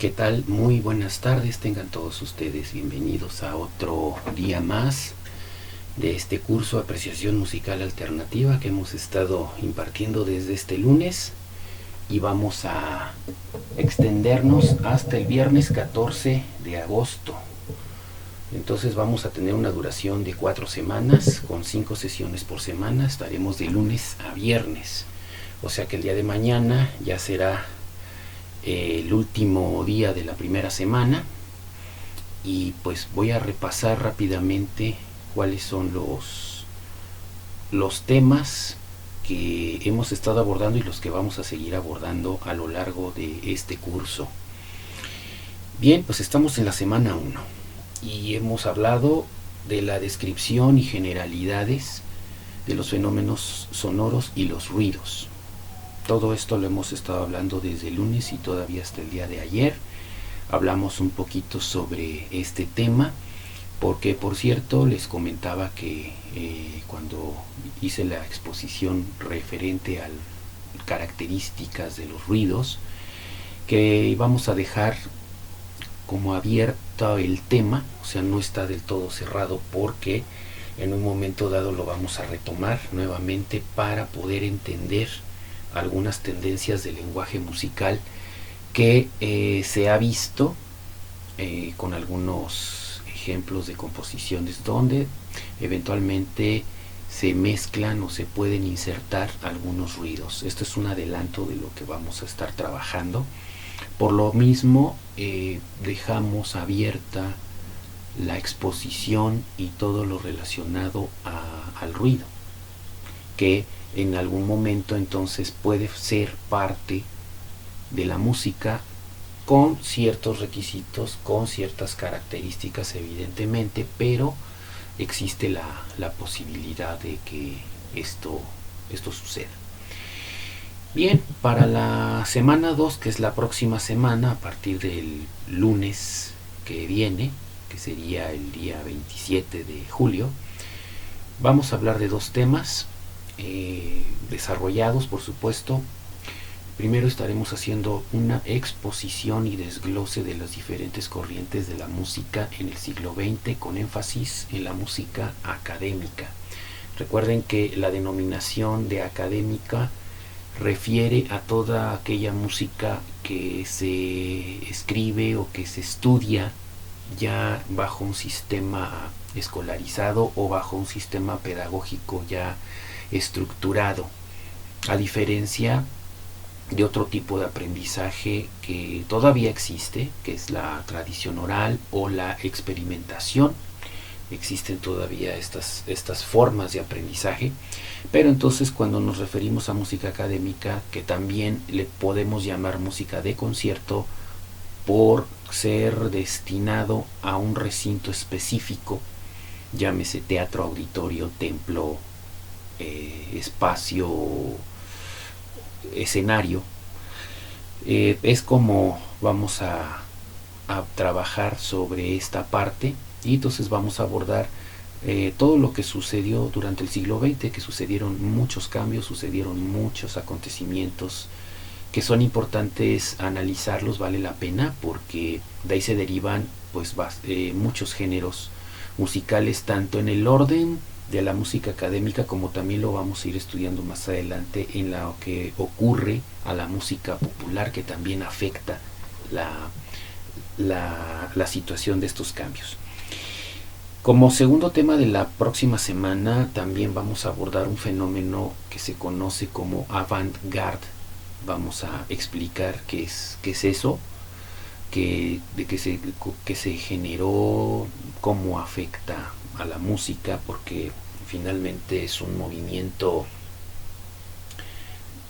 ¿Qué tal? Muy buenas tardes, tengan todos ustedes bienvenidos a otro día más de este curso Apreciación Musical Alternativa que hemos estado impartiendo desde este lunes y vamos a extendernos hasta el viernes 14 de agosto. Entonces vamos a tener una duración de 4 semanas con 5 sesiones por semana, estaremos de lunes a viernes, o sea que el día de mañana ya será el último día de la primera semana y pues voy a repasar rápidamente cuáles son los temas que hemos estado abordando y los que vamos a seguir abordando a lo largo de este curso. Bien, pues estamos en la semana 1 y hemos hablado de la descripción y generalidades de los fenómenos sonoros y los ruidos. Todo esto lo hemos estado hablando desde el lunes y todavía hasta el día de ayer. Hablamos un poquito sobre este tema porque, por cierto, les comentaba que cuando hice la exposición referente a características de los ruidos, que íbamos a dejar como abierto el tema, o sea, no está del todo cerrado porque en un momento dado lo vamos a retomar nuevamente para poder entender algunas tendencias del lenguaje musical que se ha visto con algunos ejemplos de composiciones donde eventualmente se mezclan o se pueden insertar algunos ruidos. Esto es un adelanto de lo que vamos a estar trabajando. Por lo mismo dejamos abierta la exposición y todo lo relacionado al ruido, que en algún momento entonces puede ser parte de la música con ciertos requisitos, con ciertas características evidentemente, pero existe la posibilidad de que esto suceda. Bien, para la semana 2, que es la próxima semana, a partir del lunes que viene, que sería el día 27 de julio, vamos a hablar de 2 temas desarrollados, por supuesto. Primero estaremos haciendo una exposición y desglose de las diferentes corrientes de la música en el siglo XX, con énfasis en la música académica. Recuerden que la denominación de académica refiere a toda aquella música que se escribe o que se estudia ya bajo un sistema escolarizado o bajo un sistema pedagógico ya estructurado, a diferencia de otro tipo de aprendizaje que todavía existe, que es la tradición oral o la experimentación. Existen todavía estas formas de aprendizaje, pero entonces cuando nos referimos a música académica, que también le podemos llamar música de concierto por ser destinado a un recinto específico, llámese teatro, auditorio, templo, espacio, escenario, es como vamos a trabajar sobre esta parte. Y entonces vamos a abordar todo lo que sucedió durante el siglo XX, que sucedieron muchos cambios, sucedieron muchos acontecimientos que son importantes analizarlos, vale la pena, porque de ahí se derivan pues muchos géneros musicales, tanto en el orden de la música académica como también lo vamos a ir estudiando más adelante en lo que ocurre a la música popular, que también afecta la situación de estos cambios. Como segundo tema de la próxima semana también vamos a abordar un fenómeno que se conoce como avant-garde. Vamos a explicar qué es eso, que se generó, cómo afecta a la música, porque finalmente es un movimiento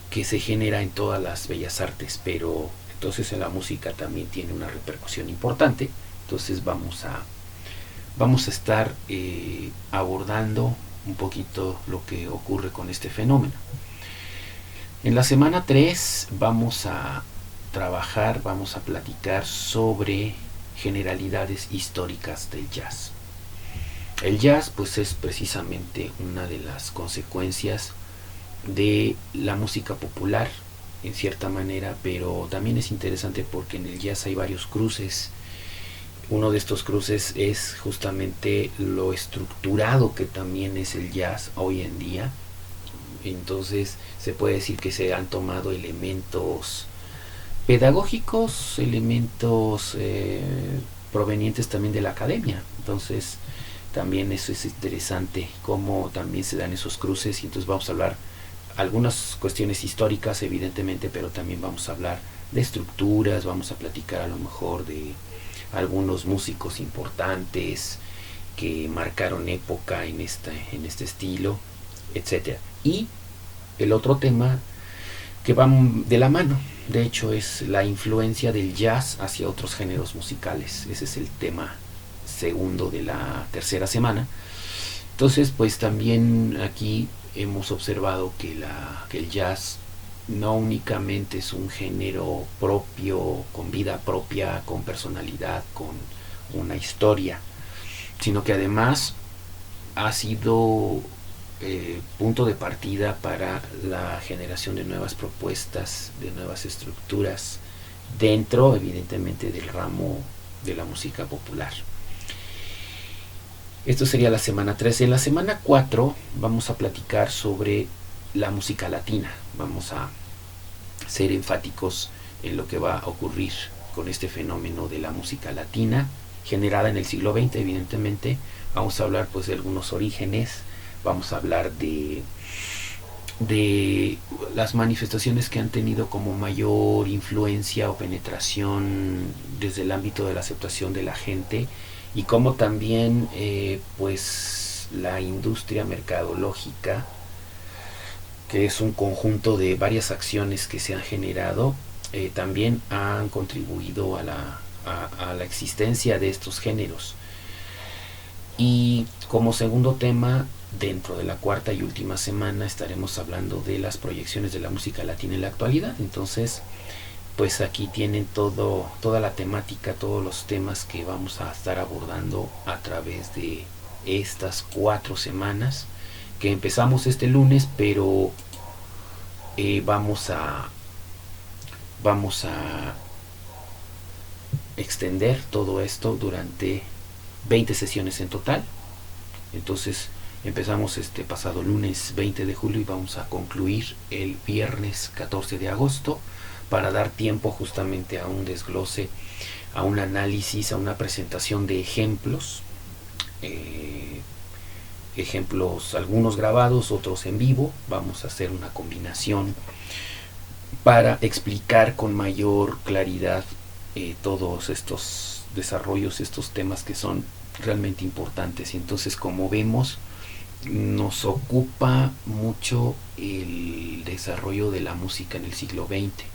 que se genera en todas las bellas artes, pero entonces en la música también tiene una repercusión importante. Entonces vamos a estar abordando un poquito lo que ocurre con este fenómeno. En la semana 3 vamos a trabajar, vamos a platicar sobre generalidades históricas del jazz. El jazz pues es precisamente una de las consecuencias de la música popular en cierta manera, pero también es interesante porque en el jazz hay varios cruces. Uno de estos cruces es justamente lo estructurado que también es el jazz hoy en día. Entonces se puede decir que se han tomado elementos pedagógicos, elementos provenientes también de la academia. Entonces también eso es interesante, cómo también se dan esos cruces. Y entonces vamos a hablar algunas cuestiones históricas, evidentemente, pero también vamos a hablar de estructuras, vamos a platicar a lo mejor de algunos músicos importantes que marcaron época en este estilo, etcétera. Y el otro tema que va de la mano, de hecho, es la influencia del jazz hacia otros géneros musicales. Ese es el tema segundo de la tercera semana. Entonces, pues también aquí hemos observado que el jazz no únicamente es un género propio, con vida propia, con personalidad, con una historia, sino que además ha sido punto de partida para la generación de nuevas propuestas, de nuevas estructuras, dentro evidentemente del ramo de la música popular. Esto sería la semana 3. En la semana 4 vamos a platicar sobre la música latina. Vamos a ser enfáticos en lo que va a ocurrir con este fenómeno de la música latina, generada en el siglo XX, evidentemente. Vamos a hablar pues de algunos orígenes, vamos a hablar de las manifestaciones que han tenido como mayor influencia o penetración desde el ámbito de la aceptación de la gente, y cómo también pues la industria mercadológica, que es un conjunto de varias acciones que se han generado, también han contribuido a la existencia de estos géneros. Y como segundo tema, dentro de la cuarta y última semana, estaremos hablando de las proyecciones de la música latina en la actualidad. Entonces, pues aquí tienen toda la temática, todos los temas que vamos a estar abordando a través de estas 4 semanas, que empezamos este lunes, pero vamos a extender todo esto durante 20 sesiones en total. Entonces empezamos este pasado lunes 20 de julio y vamos a concluir el viernes 14 de agosto, para dar tiempo justamente a un desglose, a un análisis, a una presentación de ejemplos, ejemplos algunos grabados, otros en vivo. Vamos a hacer una combinación para explicar con mayor claridad todos estos desarrollos, estos temas que son realmente importantes. Y entonces, como vemos, nos ocupa mucho el desarrollo de la música en el siglo XX,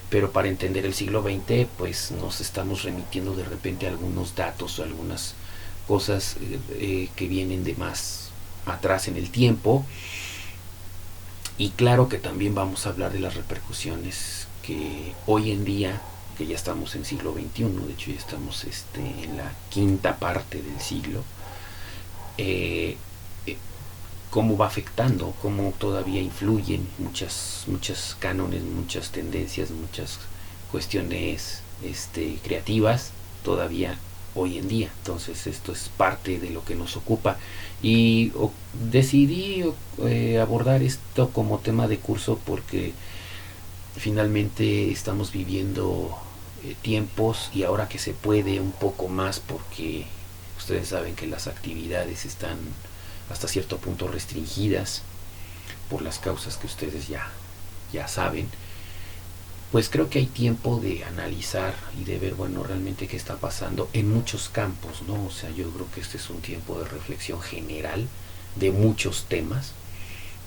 pero para entender el siglo XX pues nos estamos remitiendo de repente a algunos datos o algunas cosas que vienen de más atrás en el tiempo. Y claro que también vamos a hablar de las repercusiones que hoy en día, que ya estamos en siglo XXI, de hecho ya estamos en la quinta parte del siglo, cómo va afectando, cómo todavía influyen muchas cánones, muchas tendencias, muchas cuestiones creativas todavía hoy en día. Entonces esto es parte de lo que nos ocupa, y decidí abordar esto como tema de curso porque finalmente estamos viviendo tiempos, y ahora que se puede un poco más, porque ustedes saben que las actividades están hasta cierto punto restringidas por las causas que ustedes ya saben, pues creo que hay tiempo de analizar y de ver, bueno, realmente qué está pasando en muchos campos, ¿no? O sea, yo creo que este es un tiempo de reflexión general de muchos temas,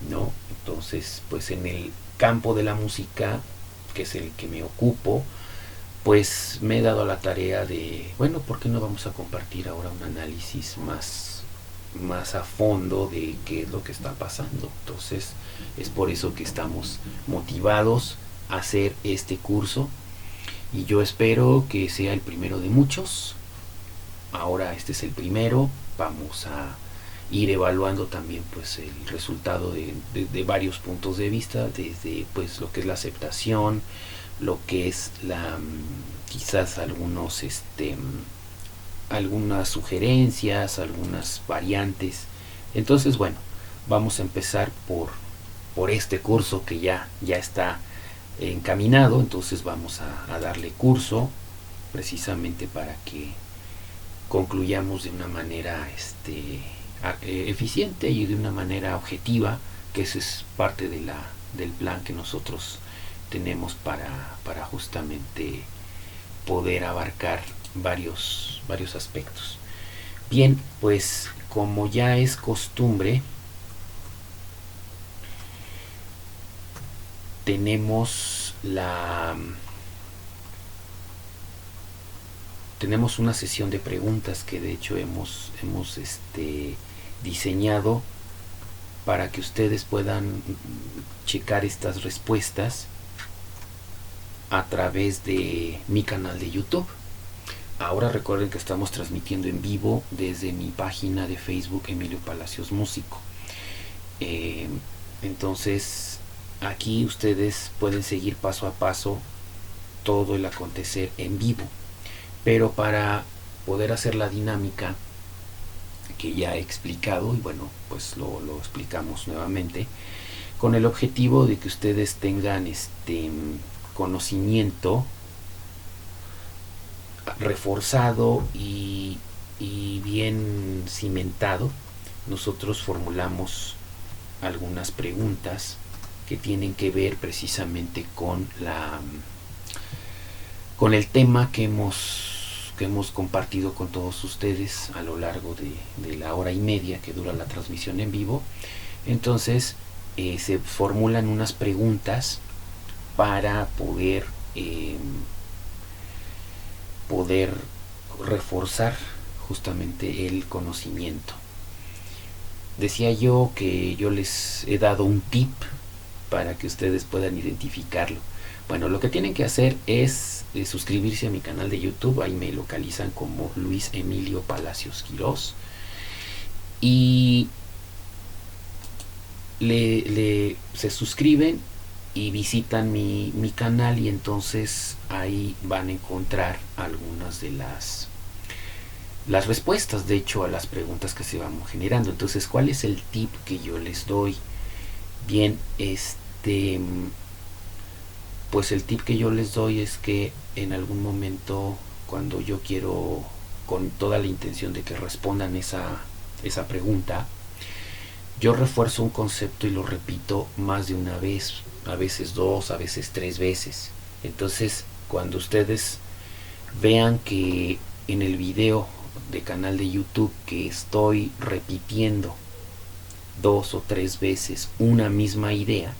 ¿no? Entonces, pues en el campo de la música, que es el que me ocupo, pues me he dado la tarea de, bueno, ¿por qué no vamos a compartir ahora un análisis más a fondo de qué es lo que está pasando? Entonces es por eso que estamos motivados a hacer este curso, y yo espero que sea el primero de muchos. Ahora este es el primero, vamos a ir evaluando también pues el resultado de varios puntos de vista, desde pues lo que es la aceptación, lo que es la quizás algunas sugerencias, algunas variantes. Entonces, bueno, vamos a empezar por este curso que ya está encaminado. Entonces vamos a darle curso precisamente para que concluyamos de una manera eficiente y de una manera objetiva, que esa es parte del plan que nosotros tenemos para justamente poder abarcar varios aspectos. Bien, pues como ya es costumbre, tenemos una sesión de preguntas que de hecho hemos diseñado para que ustedes puedan checar estas respuestas a través de mi canal de YouTube. Ahora recuerden que estamos transmitiendo en vivo desde mi página de Facebook, Emilio Palacios Músico. Entonces aquí ustedes pueden seguir paso a paso todo el acontecer en vivo, pero para poder hacer la dinámica que ya he explicado, y bueno, pues lo explicamos nuevamente, con el objetivo de que ustedes tengan conocimiento reforzado y bien cimentado. Nosotros formulamos algunas preguntas que tienen que ver precisamente con el tema que hemos compartido con todos ustedes a lo largo de la hora y media que dura la transmisión en vivo. Entonces se formulan unas preguntas para poder reforzar justamente el conocimiento. Decía yo que yo les he dado un tip para que ustedes puedan identificarlo. Bueno, lo que tienen que hacer es suscribirse a mi canal de YouTube. Ahí me localizan como Luis Emilio Palacios Quirós, y se suscriben y visitan mi canal, y entonces ahí van a encontrar algunas de las respuestas, de hecho, a las preguntas que se van generando. Entonces, ¿cuál es el tip que yo les doy? Bien, pues el tip que yo les doy es que en algún momento, cuando yo quiero, con toda la intención de que respondan esa pregunta, yo refuerzo un concepto y lo repito más de una vez, a veces 2, a veces 3 veces. Entonces, cuando ustedes vean que en el video de canal de YouTube que estoy repitiendo 2 o 3 veces una misma idea,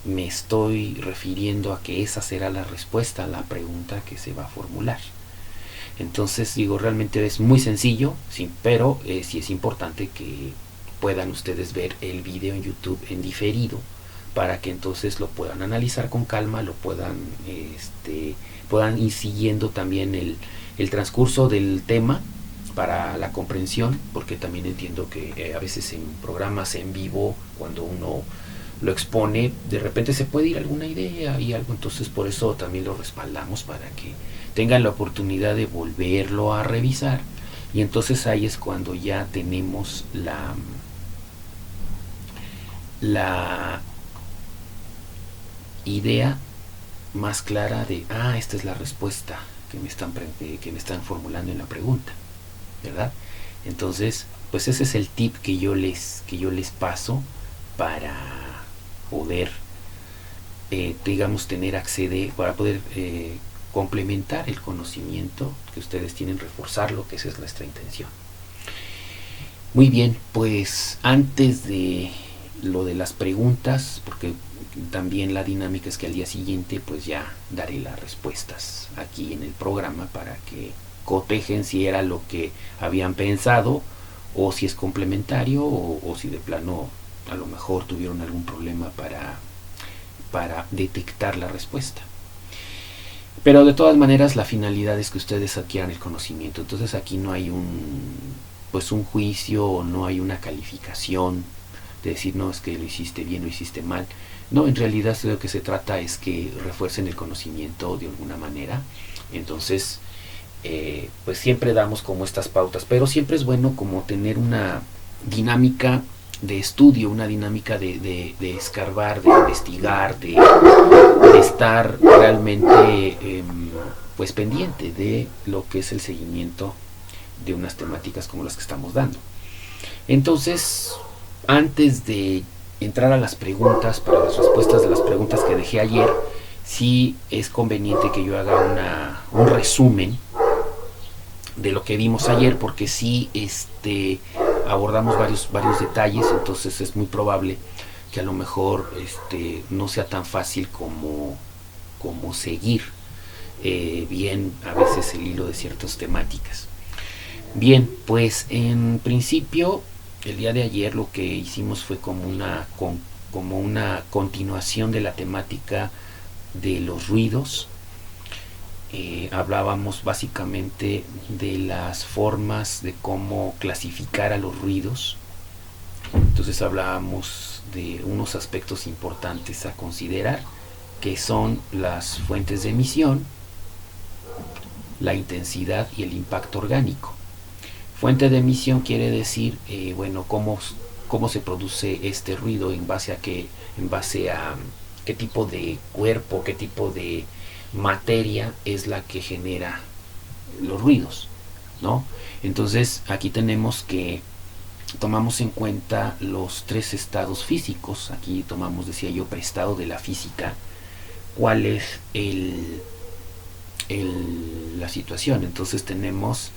me estoy refiriendo a que esa será la respuesta a la pregunta que se va a formular. Entonces, digo, realmente es muy sencillo, sí, pero sí es importante que puedan ustedes ver el video en YouTube en diferido, para que entonces lo puedan analizar con calma, lo puedan ir siguiendo también el transcurso del tema para la comprensión, porque también entiendo que a veces en programas en vivo, cuando uno lo expone, de repente se puede ir alguna idea y algo. Entonces por eso también lo respaldamos, para que tengan la oportunidad de volverlo a revisar, y entonces ahí es cuando ya tenemos la idea más clara de esta es la respuesta que me están formulando en la pregunta, ¿verdad? Entonces, pues ese es el tip que yo les paso para poder para poder complementar el conocimiento que ustedes tienen, reforzarlo, que esa es nuestra intención. Muy bien, pues antes de lo de las preguntas, porque también la dinámica es que al día siguiente pues ya daré las respuestas aquí en el programa, para que cotejen si era lo que habían pensado, o si es complementario, o si de plano a lo mejor tuvieron algún problema para detectar la respuesta. Pero de todas maneras, la finalidad es que ustedes adquieran el conocimiento. Entonces aquí no hay pues un juicio, no hay una calificación de decir no, es que lo hiciste bien o hiciste mal. No, en realidad de lo que se trata es que refuercen el conocimiento de alguna manera. Entonces, pues siempre damos como estas pautas, pero siempre es bueno como tener una dinámica de estudio, una dinámica de escarbar, de investigar, de estar realmente pues pendiente de lo que es el seguimiento de unas temáticas como las que estamos dando. Entonces, antes de entrar a las preguntas, para las respuestas de las preguntas que dejé ayer, sí es conveniente que yo haga un resumen de lo que vimos ayer, porque sí abordamos varios detalles, entonces es muy probable que a lo mejor no sea tan fácil como seguir bien a veces el hilo de ciertas temáticas. Bien, pues en principio el día de ayer lo que hicimos fue como una continuación de la temática de los ruidos. Hablábamos básicamente de las formas de cómo clasificar a los ruidos. Entonces hablábamos de unos aspectos importantes a considerar, que son las fuentes de emisión, la intensidad y el impacto orgánico. Fuente de emisión quiere decir, cómo se produce este ruido, en base a qué tipo de cuerpo, qué tipo de materia es la que genera los ruidos, ¿no? Entonces aquí tomamos en cuenta los tres estados físicos. Aquí tomamos, decía yo, preestado de la física, cuál es la situación. Entonces tenemos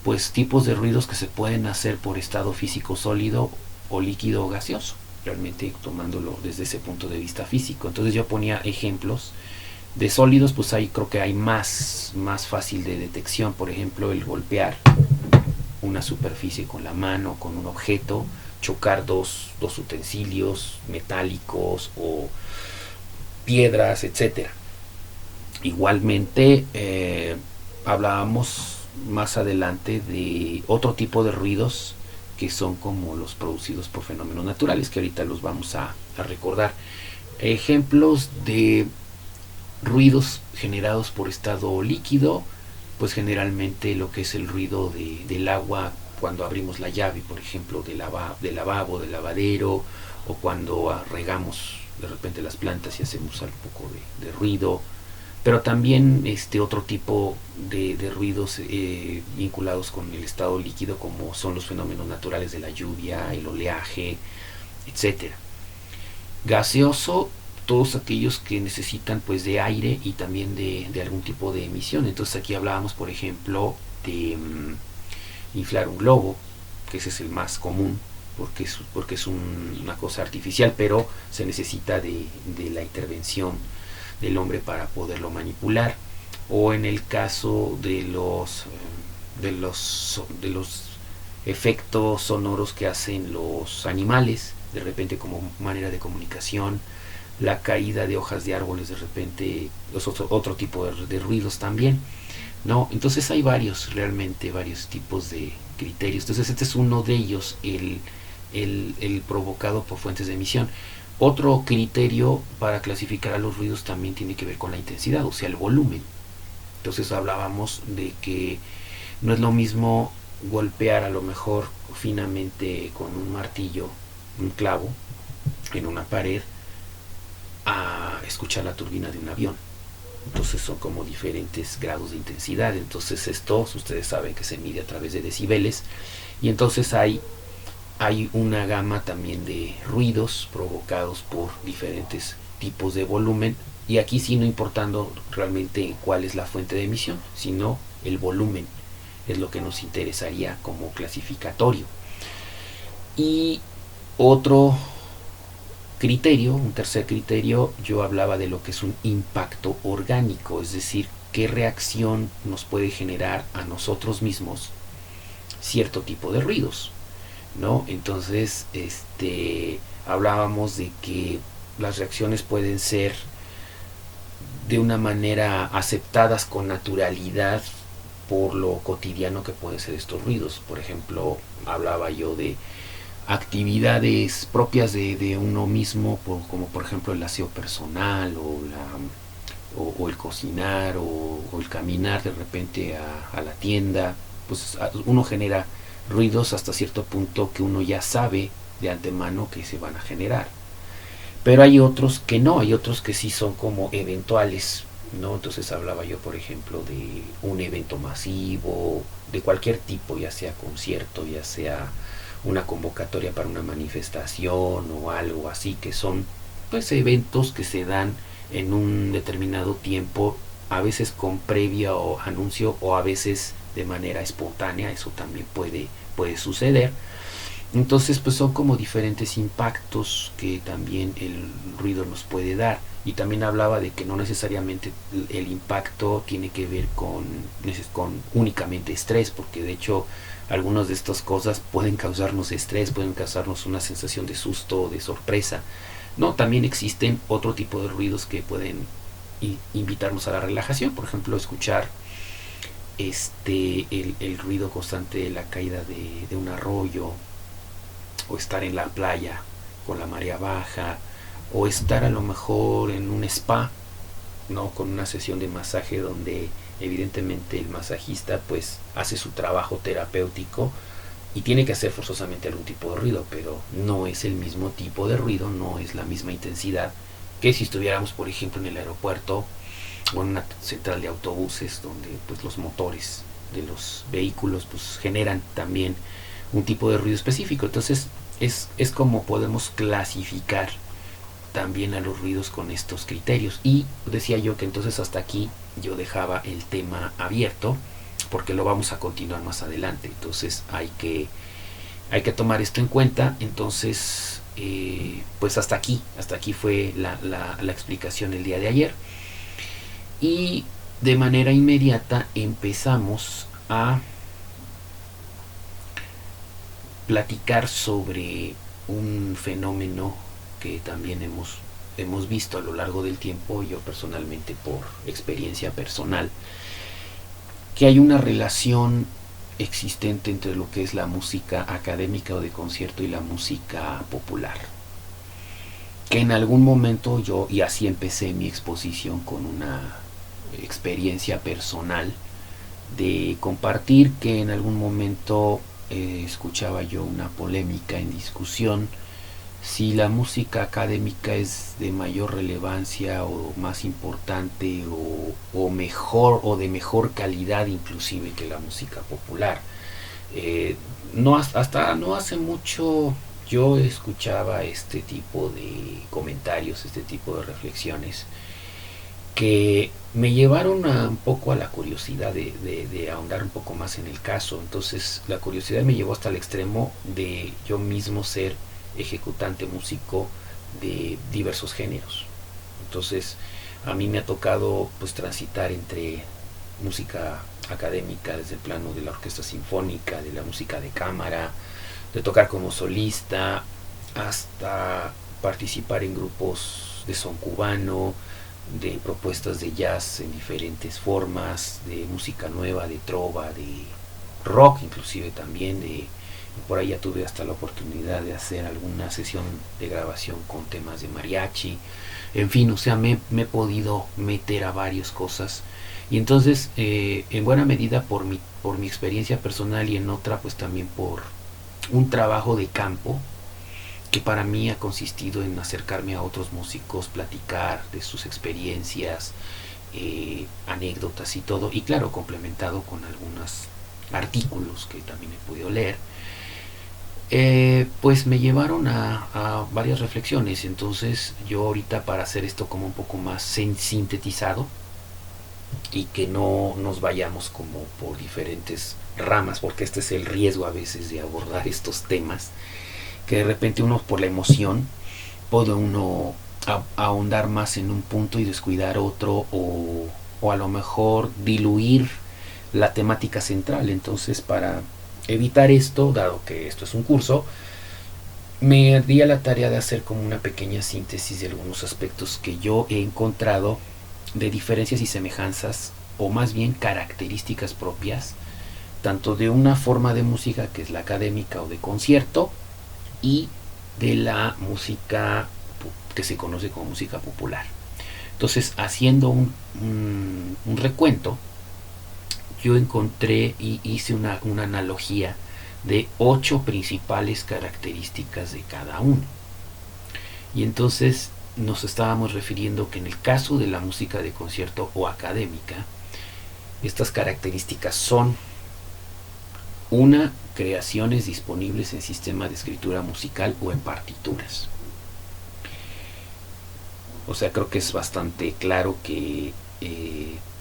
pues tipos de ruidos que se pueden hacer por estado físico sólido o líquido o gaseoso, realmente tomándolo desde ese punto de vista físico. Entonces yo ponía ejemplos de sólidos, pues ahí creo que hay más fácil de detección. Por ejemplo, el golpear una superficie con la mano, con un objeto, chocar dos utensilios metálicos o piedras, etcétera. Igualmente hablábamos más adelante de otro tipo de ruidos que son como los producidos por fenómenos naturales, que ahorita los vamos a recordar. Ejemplos de ruidos generados por estado líquido, pues generalmente lo que es el ruido del agua cuando abrimos la llave, por ejemplo, del lavabo, del lavadero, o cuando regamos de repente las plantas y hacemos un poco de ruido. Pero también otro tipo de ruidos vinculados con el estado líquido, como son los fenómenos naturales de la lluvia, el oleaje, etcétera. Gaseoso, todos aquellos que necesitan pues de aire y también de algún tipo de emisión. Entonces aquí hablábamos, por ejemplo, de inflar un globo, que ese es el más común, porque es una cosa artificial, pero se necesita de la intervención del hombre para poderlo manipular. O en el caso de los efectos sonoros que hacen los animales, de repente como manera de comunicación, la caída de hojas de árboles, de repente otro tipo de ruidos también, ¿no? Entonces hay realmente varios tipos de criterios. Entonces este es uno de ellos, el provocado por fuentes de emisión. Otro criterio para clasificar a los ruidos también tiene que ver con la intensidad, o sea, el volumen. Entonces hablábamos de que no es lo mismo golpear a lo mejor finamente con un martillo, un clavo, en una pared, a escuchar la turbina de un avión. Entonces son como diferentes grados de intensidad. Entonces esto, ustedes saben que se mide a través de decibeles, y entonces hay una gama también de ruidos provocados por diferentes tipos de volumen, y aquí sí no importando realmente cuál es la fuente de emisión, sino el volumen es lo que nos interesaría como clasificatorio. Y otro criterio, un tercer criterio, yo hablaba de lo que es un impacto orgánico, es decir, qué reacción nos puede generar a nosotros mismos cierto tipo de ruidos, ¿no? Entonces, hablábamos de que las reacciones pueden ser de una manera aceptadas con naturalidad por lo cotidiano que pueden ser estos ruidos. Por ejemplo, hablaba yo de actividades propias de uno mismo, como por ejemplo el aseo personal o el cocinar o el caminar de repente a la tienda. Pues uno genera ruidos hasta cierto punto que uno ya sabe de antemano que se van a generar. Pero hay otros que no, hay otros que sí son como eventuales, ¿no? Entonces hablaba yo, por ejemplo, de un evento masivo, de cualquier tipo, ya sea concierto, ya sea una convocatoria para una manifestación o algo así, que son pues eventos que se dan en un determinado tiempo, a veces con previo o anuncio o a veces de manera espontánea. Eso también puede suceder. Entonces pues son como diferentes impactos que también el ruido nos puede dar. Y también hablaba de que no necesariamente el impacto tiene que ver con únicamente estrés, porque de hecho algunas de estas cosas pueden causarnos estrés, pueden causarnos una sensación de susto, de sorpresa. No, también existen otro tipo de ruidos que pueden invitarnos a la relajación. Por ejemplo, escuchar el ruido constante de la caída de un arroyo, o estar en la playa con la marea baja, o estar a lo mejor en un spa, ¿no? Con una sesión de masaje donde evidentemente el masajista pues hace su trabajo terapéutico y tiene que hacer forzosamente algún tipo de ruido, pero no es el mismo tipo de ruido, no es la misma intensidad que si estuviéramos, por ejemplo, en el aeropuerto o en una central de autobuses donde pues los motores de los vehículos pues generan también un tipo de ruido específico. Entonces es como podemos clasificar también a los ruidos con estos criterios. Y decía yo que entonces hasta aquí yo dejaba el tema abierto, porque lo vamos a continuar más adelante. Entonces hay que tomar esto en cuenta. Entonces pues hasta aquí fue la explicación el día de ayer. Y de manera inmediata empezamos a platicar sobre un fenómeno que también hemos visto a lo largo del tiempo, yo personalmente por experiencia personal, que hay una relación existente entre lo que es la música académica o de concierto y la música popular. Que en algún momento yo, y así empecé mi exposición con una experiencia personal, de compartir que en algún momento escuchaba yo una polémica en discusión si la música académica es de mayor relevancia o más importante o mejor o de mejor calidad inclusive que la música popular. Hasta no hace mucho yo escuchaba este tipo de comentarios, este tipo de reflexiones que me llevaron un poco a la curiosidad de ahondar un poco más en el caso. Entonces la curiosidad me llevó hasta el extremo de yo mismo ser ejecutante músico de diversos géneros. Entonces a mí me ha tocado pues transitar entre música académica desde el plano de la orquesta sinfónica, de la música de cámara, de tocar como solista, hasta participar en grupos de son cubano, de propuestas de jazz en diferentes formas, de música nueva, de trova, de rock inclusive también, por ahí ya tuve hasta la oportunidad de hacer alguna sesión de grabación con temas de mariachi. En fin, o sea, me he podido meter a varias cosas. Y entonces, en buena medida por mi experiencia personal, y en otra pues también por un trabajo de campo que para mí ha consistido en acercarme a otros músicos, platicar de sus experiencias, anécdotas y todo, y claro, complementado con algunos artículos que también he podido leer, pues me llevaron a varias reflexiones. Entonces yo ahorita, para hacer esto como un poco más sintetizado y que no nos vayamos como por diferentes ramas, porque este es el riesgo a veces de abordar estos temas, que de repente uno por la emoción puede uno ahondar más en un punto y descuidar otro, o a lo mejor diluir la temática central. Entonces, para evitar esto, dado que esto es un curso, me di a la tarea de hacer como una pequeña síntesis de algunos aspectos que yo he encontrado de diferencias y semejanzas o más bien características propias, tanto de una forma de música que es la académica o de concierto, y de la música que se conoce como música popular. Entonces, haciendo un recuento, yo encontré y hice una analogía de 8 principales características de cada uno. Y entonces nos estábamos refiriendo que en el caso de la música de concierto o académica, estas características son: una, creaciones disponibles en sistema de escritura musical o en partituras. O sea, creo que es bastante claro que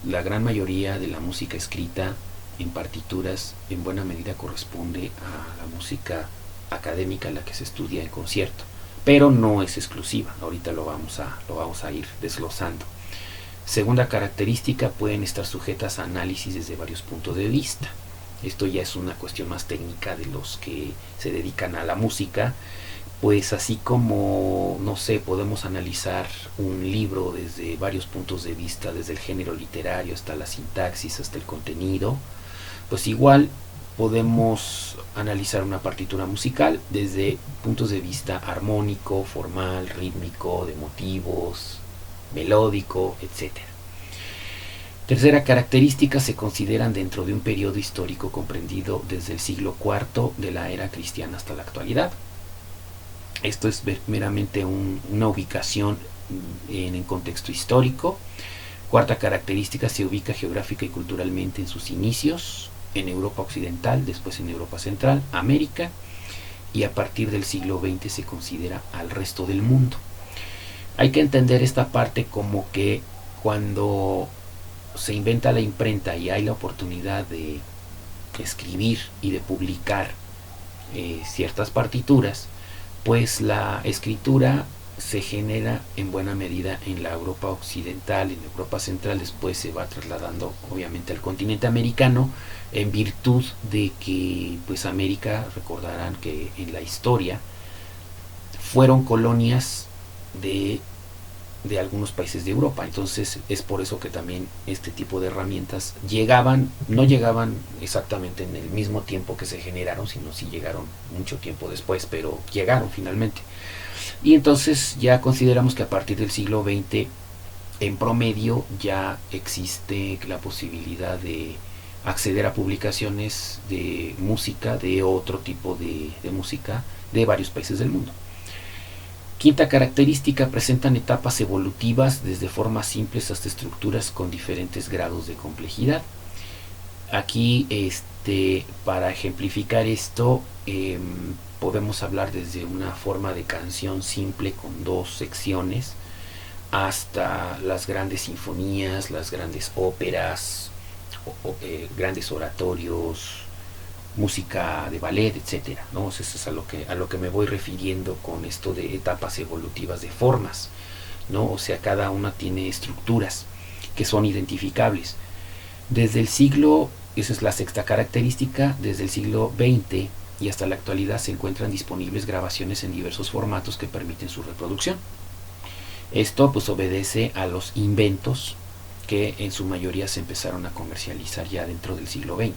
la gran mayoría de la música escrita en partituras en buena medida corresponde a la música académica, la que se estudia en concierto, pero no es exclusiva. Ahorita lo vamos a ir desglosando. Segunda característica, pueden estar sujetas a análisis desde varios puntos de vista. Esto ya es una cuestión más técnica de los que se dedican a la música. Pues así como, no sé, podemos analizar un libro desde varios puntos de vista, desde el género literario hasta la sintaxis, hasta el contenido, pues igual podemos analizar una partitura musical desde puntos de vista armónico, formal, rítmico, de motivos, melódico, etc. Tercera característica, se consideran dentro de un periodo histórico comprendido desde el siglo IV de la era cristiana hasta la actualidad. Esto es meramente una ubicación en contexto histórico. Cuarta característica, se ubica geográfica y culturalmente en sus inicios, en Europa Occidental, después en Europa Central, América, y a partir del siglo XX se considera al resto del mundo. Hay que entender esta parte como que cuando se inventa la imprenta y hay la oportunidad de escribir y de publicar ciertas partituras, pues la escritura se genera en buena medida en la Europa Occidental, en Europa Central, después se va trasladando obviamente al continente americano, en virtud de que pues América, recordarán que en la historia fueron colonias de algunos países de Europa. Entonces es por eso que también este tipo de herramientas no llegaban exactamente en el mismo tiempo que se generaron, sino sí llegaron mucho tiempo después, pero llegaron finalmente. Y entonces ya consideramos que a partir del siglo XX, en promedio, ya existe la posibilidad de acceder a publicaciones de música, de otro tipo de música, de varios países del mundo. Quinta característica, presentan etapas evolutivas desde formas simples hasta estructuras con diferentes grados de complejidad. Aquí, para ejemplificar esto, podemos hablar desde una forma de canción simple con 2 secciones hasta las grandes sinfonías, las grandes óperas, grandes oratorios, música de ballet, etcétera, ¿no? Eso es a lo que me voy refiriendo con esto de etapas evolutivas de formas, ¿no? O sea, cada una tiene estructuras que son identificables. Desde el siglo, esa es la sexta característica, desde el siglo XX y hasta la actualidad se encuentran disponibles grabaciones en diversos formatos que permiten su reproducción. Esto pues obedece a los inventos que en su mayoría se empezaron a comercializar ya dentro del siglo XX.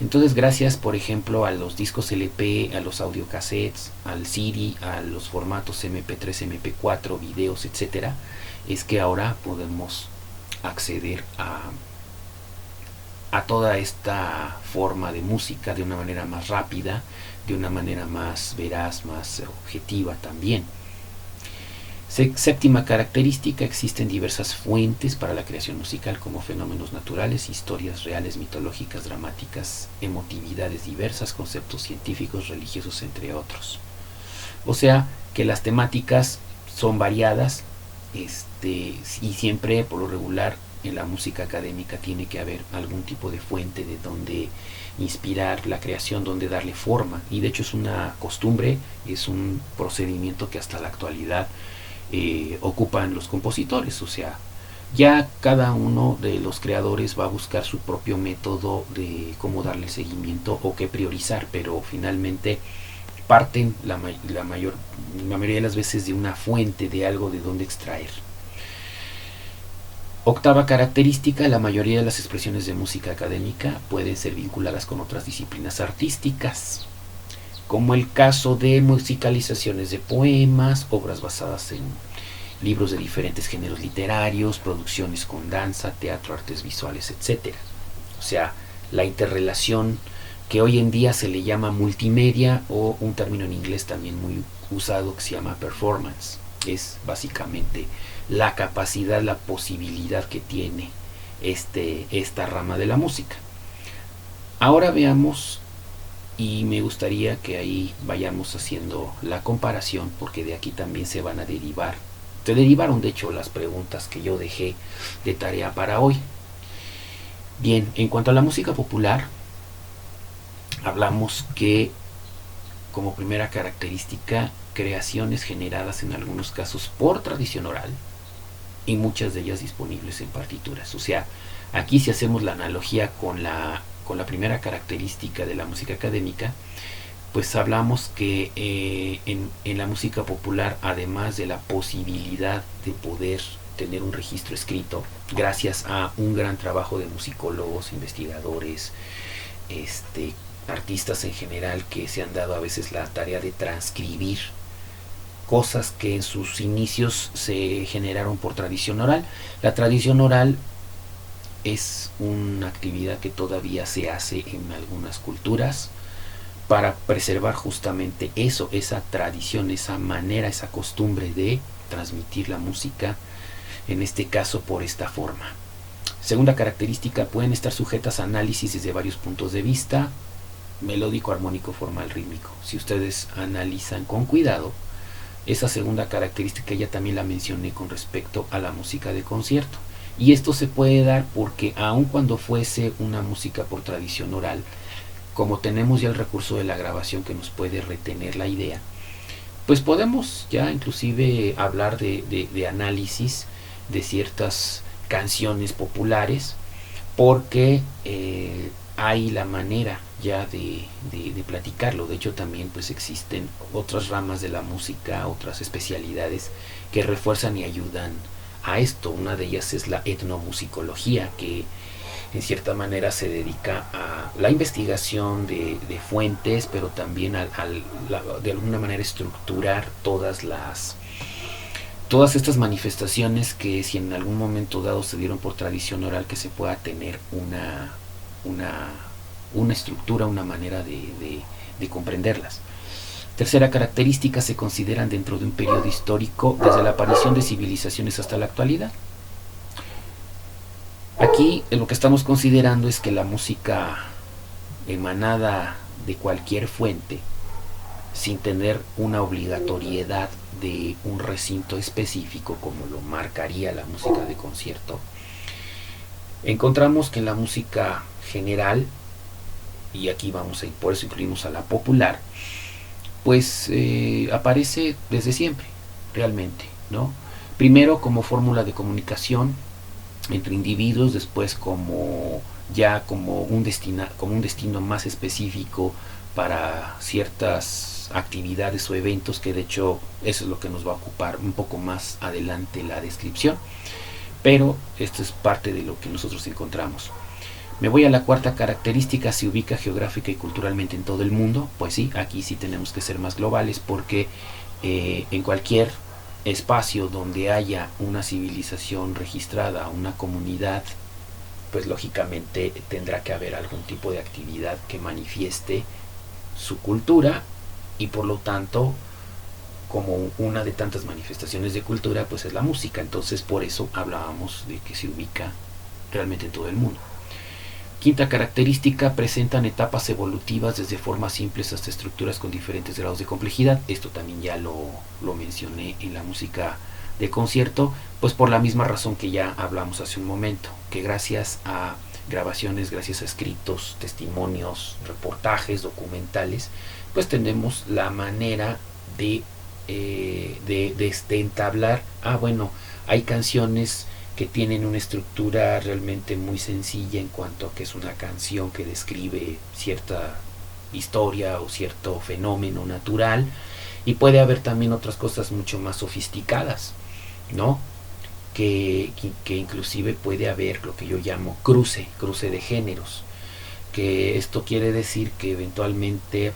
Entonces, gracias, por ejemplo, a los discos LP, a los audiocassettes, al CD, a los formatos MP3, MP4, videos, etcétera, es que ahora podemos acceder a toda esta forma de música de una manera más rápida, de una manera más veraz, más objetiva también. Séptima característica, existen diversas fuentes para la creación musical como fenómenos naturales, historias reales, mitológicas, dramáticas, emotividades diversas, conceptos científicos, religiosos, entre otros. O sea, que las temáticas son variadas, y siempre, por lo regular, en la música académica tiene que haber algún tipo de fuente de donde inspirar la creación, donde darle forma, y de hecho es una costumbre, es un procedimiento que hasta la actualidad ocupan los compositores. O sea, ya cada uno de los creadores va a buscar su propio método de cómo darle seguimiento o qué priorizar, pero finalmente parten la mayoría de las veces de una fuente, de algo de donde extraer. Octava característica, la mayoría de las expresiones de música académica pueden ser vinculadas con otras disciplinas artísticas, como el caso de musicalizaciones de poemas, obras basadas en libros de diferentes géneros literarios, producciones con danza, teatro, artes visuales, etc. O sea, la interrelación que hoy en día se le llama multimedia, o un término en inglés también muy usado que se llama performance. Es básicamente la capacidad, la posibilidad que tiene esta rama de la música. Ahora veamos, y me gustaría que ahí vayamos haciendo la comparación, porque de aquí también se van a derivar. Se derivaron de hecho las preguntas que yo dejé de tarea para hoy. Bien, en cuanto a la música popular, hablamos que como primera característica, creaciones generadas en algunos casos por tradición oral y muchas de ellas disponibles en partituras. O sea, aquí si hacemos la analogía con la primera característica de la música académica, pues hablamos que en la música popular, además de la posibilidad de poder tener un registro escrito, gracias a un gran trabajo de musicólogos, investigadores, artistas en general que se han dado a veces la tarea de transcribir cosas que en sus inicios se generaron por tradición oral. La tradición oral es una actividad que todavía se hace en algunas culturas para preservar justamente eso, esa tradición, esa manera, esa costumbre de transmitir la música, en este caso por esta forma. Segunda característica, pueden estar sujetas a análisis desde varios puntos de vista: melódico, armónico, formal, rítmico. Si ustedes analizan con cuidado, esa segunda característica ya también la mencioné con respecto a la música de concierto. Y esto se puede dar porque aun cuando fuese una música por tradición oral, como tenemos ya el recurso de la grabación que nos puede retener la idea, pues podemos ya inclusive hablar de análisis de ciertas canciones populares, porque hay la manera ya de platicarlo. De hecho también pues existen otras ramas de la música, otras especialidades que refuerzan y ayudan a esto. Una de ellas es la etnomusicología, que en cierta manera se dedica a la investigación de fuentes, pero también de alguna manera estructurar todas estas manifestaciones que, si en algún momento dado se dieron por tradición oral, que se pueda tener una estructura, una manera de comprenderlas. Tercera característica, se consideran dentro de un periodo histórico desde la aparición de civilizaciones hasta la actualidad. Aquí lo que estamos considerando es que la música emanada de cualquier fuente, sin tener una obligatoriedad de un recinto específico como lo marcaría la música de concierto, encontramos que en la música general, y aquí vamos a ir, por eso incluimos a la popular, pues aparece desde siempre, realmente, ¿no? Primero como fórmula de comunicación entre individuos, después como un destino más específico para ciertas actividades o eventos, que de hecho eso es lo que nos va a ocupar un poco más adelante la descripción, pero esto es parte de lo que nosotros encontramos. Me voy a la cuarta característica, se ubica geográfica y culturalmente en todo el mundo. Pues sí, aquí sí tenemos que ser más globales, porque en cualquier espacio donde haya una civilización registrada, una comunidad, pues lógicamente tendrá que haber algún tipo de actividad que manifieste su cultura, y por lo tanto, como una de tantas manifestaciones de cultura, pues es la música. Entonces por eso hablábamos de que se ubica realmente en todo el mundo. Quinta característica, presentan etapas evolutivas desde formas simples hasta estructuras con diferentes grados de complejidad. Esto también ya lo mencioné en la música de concierto, pues por la misma razón que ya hablamos hace un momento, que gracias a grabaciones, gracias a escritos, testimonios, reportajes, documentales, pues tenemos la manera de entablar, bueno, hay canciones que tienen una estructura realmente muy sencilla en cuanto a que es una canción que describe cierta historia o cierto fenómeno natural, y puede haber también otras cosas mucho más sofisticadas, ¿no? que inclusive puede haber lo que yo llamo cruce de géneros, que esto quiere decir que eventualmente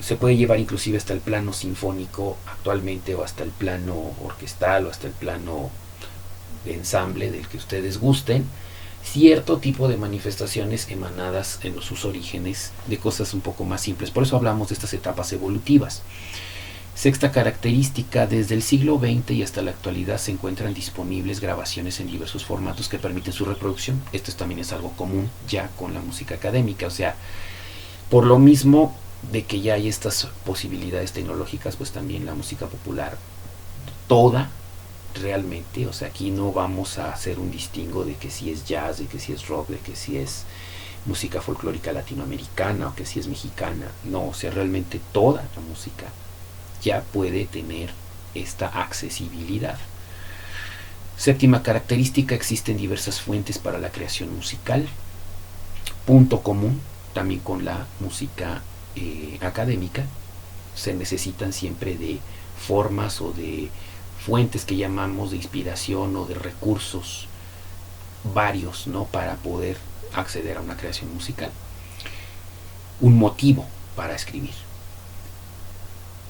se puede llevar inclusive hasta el plano sinfónico actualmente, o hasta el plano orquestal, o hasta el plano de ensamble del que ustedes gusten, cierto tipo de manifestaciones emanadas en sus orígenes de cosas un poco más simples. Por eso hablamos de estas etapas evolutivas. Sexta característica: desde el siglo XX y hasta la actualidad se encuentran disponibles grabaciones en diversos formatos que permiten su reproducción. Esto también es algo común ya con la música académica, o sea, por lo mismo de que ya hay estas posibilidades tecnológicas, pues también la música popular, toda realmente, o sea, aquí no vamos a hacer un distingo de que si es jazz, de que si es rock, de que si es música folclórica latinoamericana o que si es mexicana. No, o sea, realmente toda la música ya puede tener esta accesibilidad. Séptima característica: existen diversas fuentes para la creación musical. Punto común también con la música académica: se necesitan siempre de formas o de fuentes que llamamos de inspiración o de recursos varios, ¿no?, para poder acceder a una creación musical. Un motivo para escribir.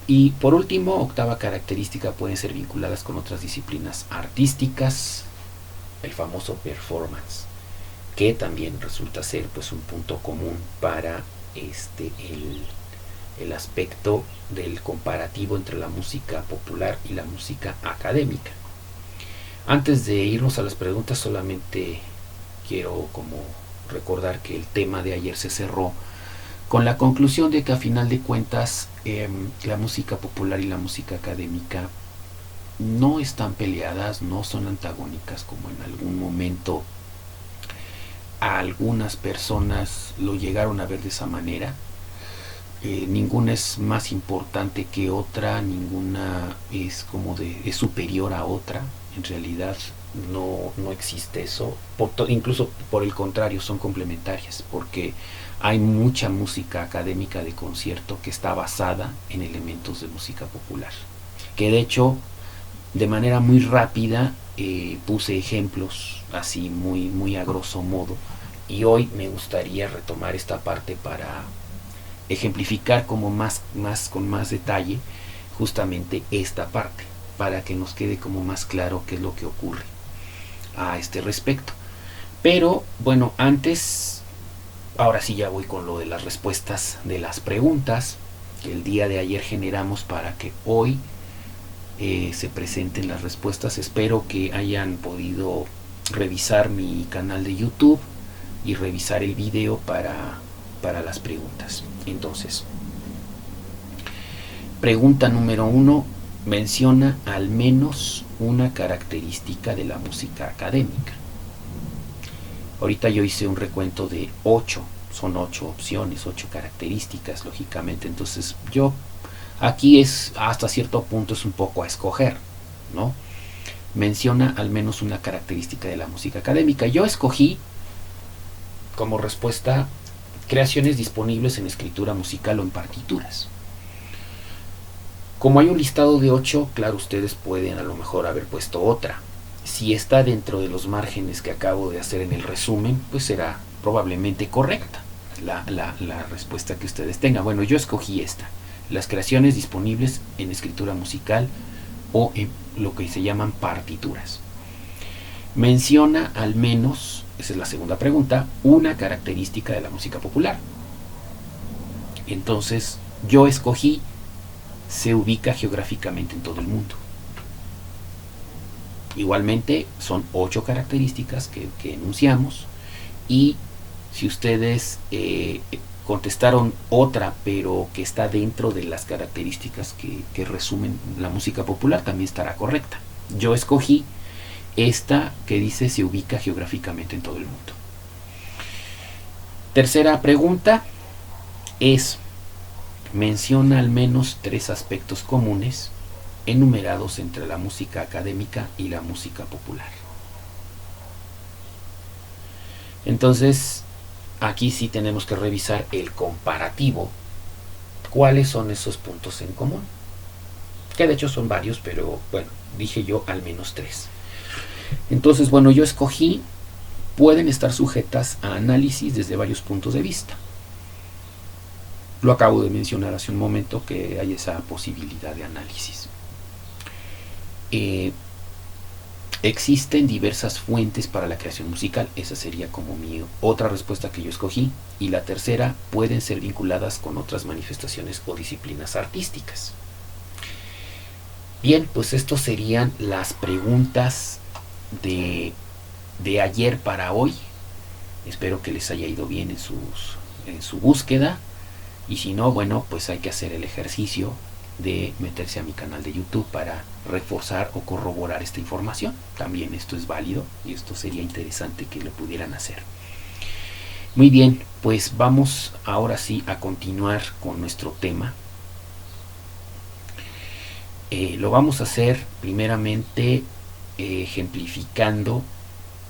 Y por último, octava característica: pueden ser vinculadas con otras disciplinas artísticas, el famoso performance, que también resulta ser pues un punto común para el aspecto del comparativo entre la música popular y la música académica. Antes de irnos a las preguntas, solamente quiero como recordar que el tema de ayer se cerró con la conclusión de que a final de cuentas la música popular y la música académica no están peleadas, no son antagónicas como en algún momento a algunas personas lo llegaron a ver de esa manera. Ninguna es más importante que otra, ninguna es es superior a otra. En realidad no existe eso, incluso por el contrario, son complementarias, porque hay mucha música académica de concierto que está basada en elementos de música popular, que de hecho de manera muy rápida puse ejemplos así muy a grosso modo, y hoy me gustaría retomar esta parte para ejemplificar como con más detalle justamente esta parte, para que nos quede como más claro qué es lo que ocurre a este respecto. Pero bueno, antes, ahora sí ya voy con lo de las respuestas de las preguntas que el día de ayer generamos para que hoy se presenten las respuestas. Espero que hayan podido revisar mi canal de YouTube y revisar el video para las preguntas. Entonces, pregunta número 1: menciona al menos una característica de la música académica. Ahorita yo hice un recuento de 8, son 8 opciones, 8 características, lógicamente. Entonces yo aquí es hasta cierto punto es un poco a escoger, ¿no? Menciona al menos una característica de la música académica. Yo escogí como respuesta creaciones disponibles en escritura musical o en partituras. Como hay un listado de 8, claro, ustedes pueden a lo mejor haber puesto otra. Si está dentro de los márgenes que acabo de hacer en el resumen, pues será probablemente correcta la respuesta que ustedes tengan. Bueno, yo escogí esta: las creaciones disponibles en escritura musical o en lo que se llaman partituras. Menciona al menos, esa es la segunda pregunta, una característica de la música popular. Entonces yo escogí: se ubica geográficamente en todo el mundo. Igualmente son 8 características que enunciamos, y si ustedes contestaron otra pero que está dentro de las características que resumen la música popular, también estará correcta. Yo escogí esta que dice: se ubica geográficamente en todo el mundo. Tercera pregunta es: menciona al menos 3 aspectos comunes enumerados entre la música académica y la música popular. Entonces aquí sí tenemos que revisar el comparativo. ¿Cuáles son esos puntos en común? Que de hecho son varios, pero bueno, dije yo al menos 3. Entonces, bueno, yo escogí, pueden estar sujetas a análisis desde varios puntos de vista. Lo acabo de mencionar hace un momento que hay esa posibilidad de análisis. Existen diversas fuentes para la creación musical. Esa sería como mi otra respuesta que yo escogí. Y la tercera, pueden ser vinculadas con otras manifestaciones o disciplinas artísticas. Bien, pues estos serían las preguntas de ayer para hoy. Espero que les haya ido bien en su búsqueda. Y si no, bueno, pues hay que hacer el ejercicio de meterse a mi canal de YouTube para reforzar o corroborar esta información. También esto es válido y esto sería interesante que lo pudieran hacer. Muy bien, pues vamos ahora sí a continuar con nuestro tema. Lo vamos a hacer primeramente ejemplificando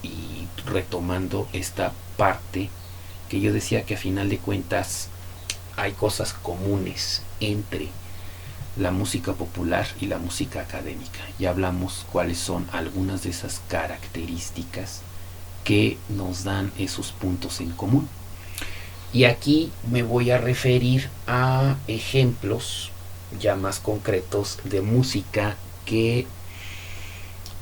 y retomando esta parte que yo decía que a final de cuentas hay cosas comunes entre la música popular y la música académica. Ya hablamos cuáles son algunas de esas características que nos dan esos puntos en común. Y aquí me voy a referir a ejemplos ya más concretos de música que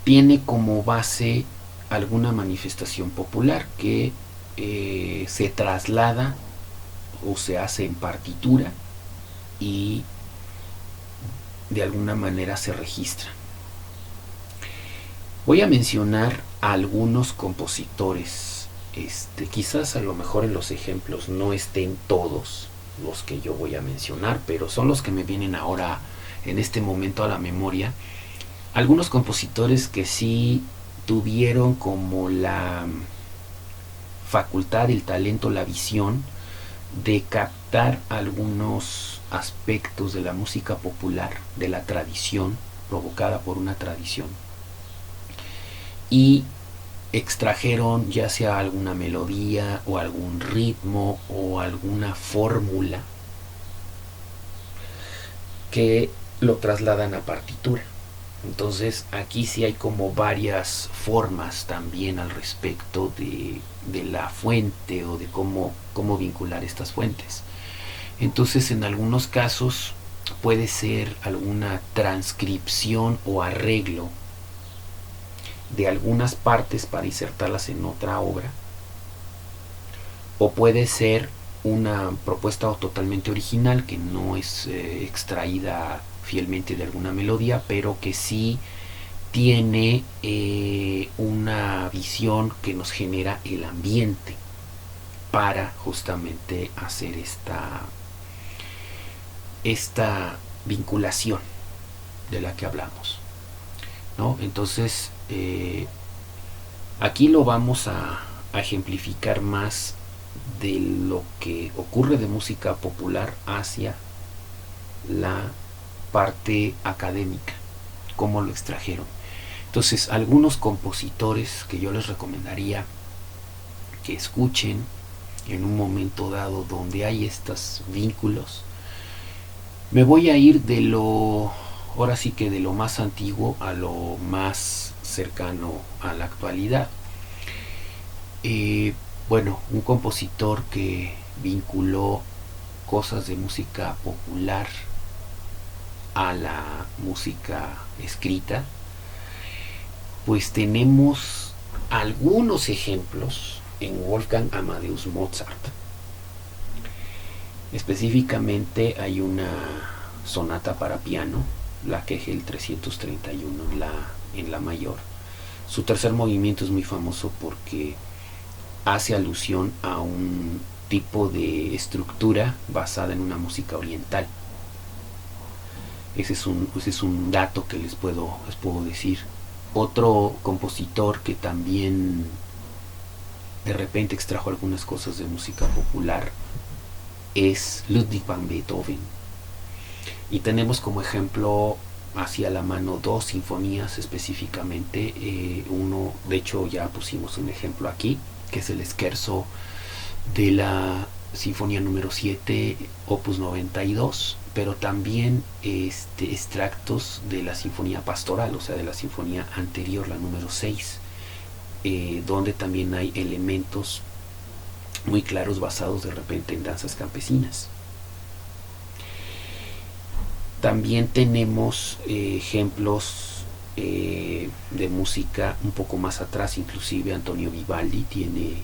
tiene como base alguna manifestación popular que se traslada o se hace en partitura y de alguna manera se registra. Voy a mencionar a algunos compositores. Quizás a lo mejor en los ejemplos no estén todos los que yo voy a mencionar, pero son los que me vienen ahora en este momento a la memoria. Algunos compositores que sí tuvieron como la facultad, el talento, la visión de captar algunos aspectos de la música popular, de la tradición, provocada por una tradición, y extrajeron ya sea alguna melodía o algún ritmo o alguna fórmula que lo trasladan a partitura. Entonces aquí sí hay como varias formas también al respecto de la fuente o de cómo vincular estas fuentes. Entonces en algunos casos puede ser alguna transcripción o arreglo de algunas partes para insertarlas en otra obra, o puede ser una propuesta totalmente original que no es extraída fielmente de alguna melodía, pero que sí tiene una visión que nos genera el ambiente para justamente hacer esta vinculación de la que hablamos, ¿no? Entonces aquí lo vamos a ejemplificar más de lo que ocurre de música popular hacia la parte académica, cómo lo extrajeron. Entonces, algunos compositores que yo les recomendaría que escuchen en un momento dado donde hay estos vínculos. Me voy a ir ahora sí que de lo más antiguo a lo más cercano a la actualidad. Bueno, un compositor que vinculó cosas de música popular a la música escrita, pues tenemos algunos ejemplos en Wolfgang Amadeus Mozart. Específicamente hay una sonata para piano, la Kegel 331 en la mayor. Su tercer movimiento es muy famoso porque hace alusión a un tipo de estructura basada en una música oriental. Ese es un dato que les puedo decir. Otro compositor que también de repente extrajo algunas cosas de música popular es Ludwig van Beethoven. Y tenemos como ejemplo hacia la mano dos sinfonías específicamente. Uno, de hecho ya pusimos un ejemplo aquí, que es el Scherzo de la Sinfonía número 7, Opus 92, pero también extractos de la Sinfonía Pastoral, o sea, de la sinfonía anterior, la número 6, donde también hay elementos muy claros basados de repente en danzas campesinas. También tenemos ejemplos de música un poco más atrás, inclusive Antonio Vivaldi tiene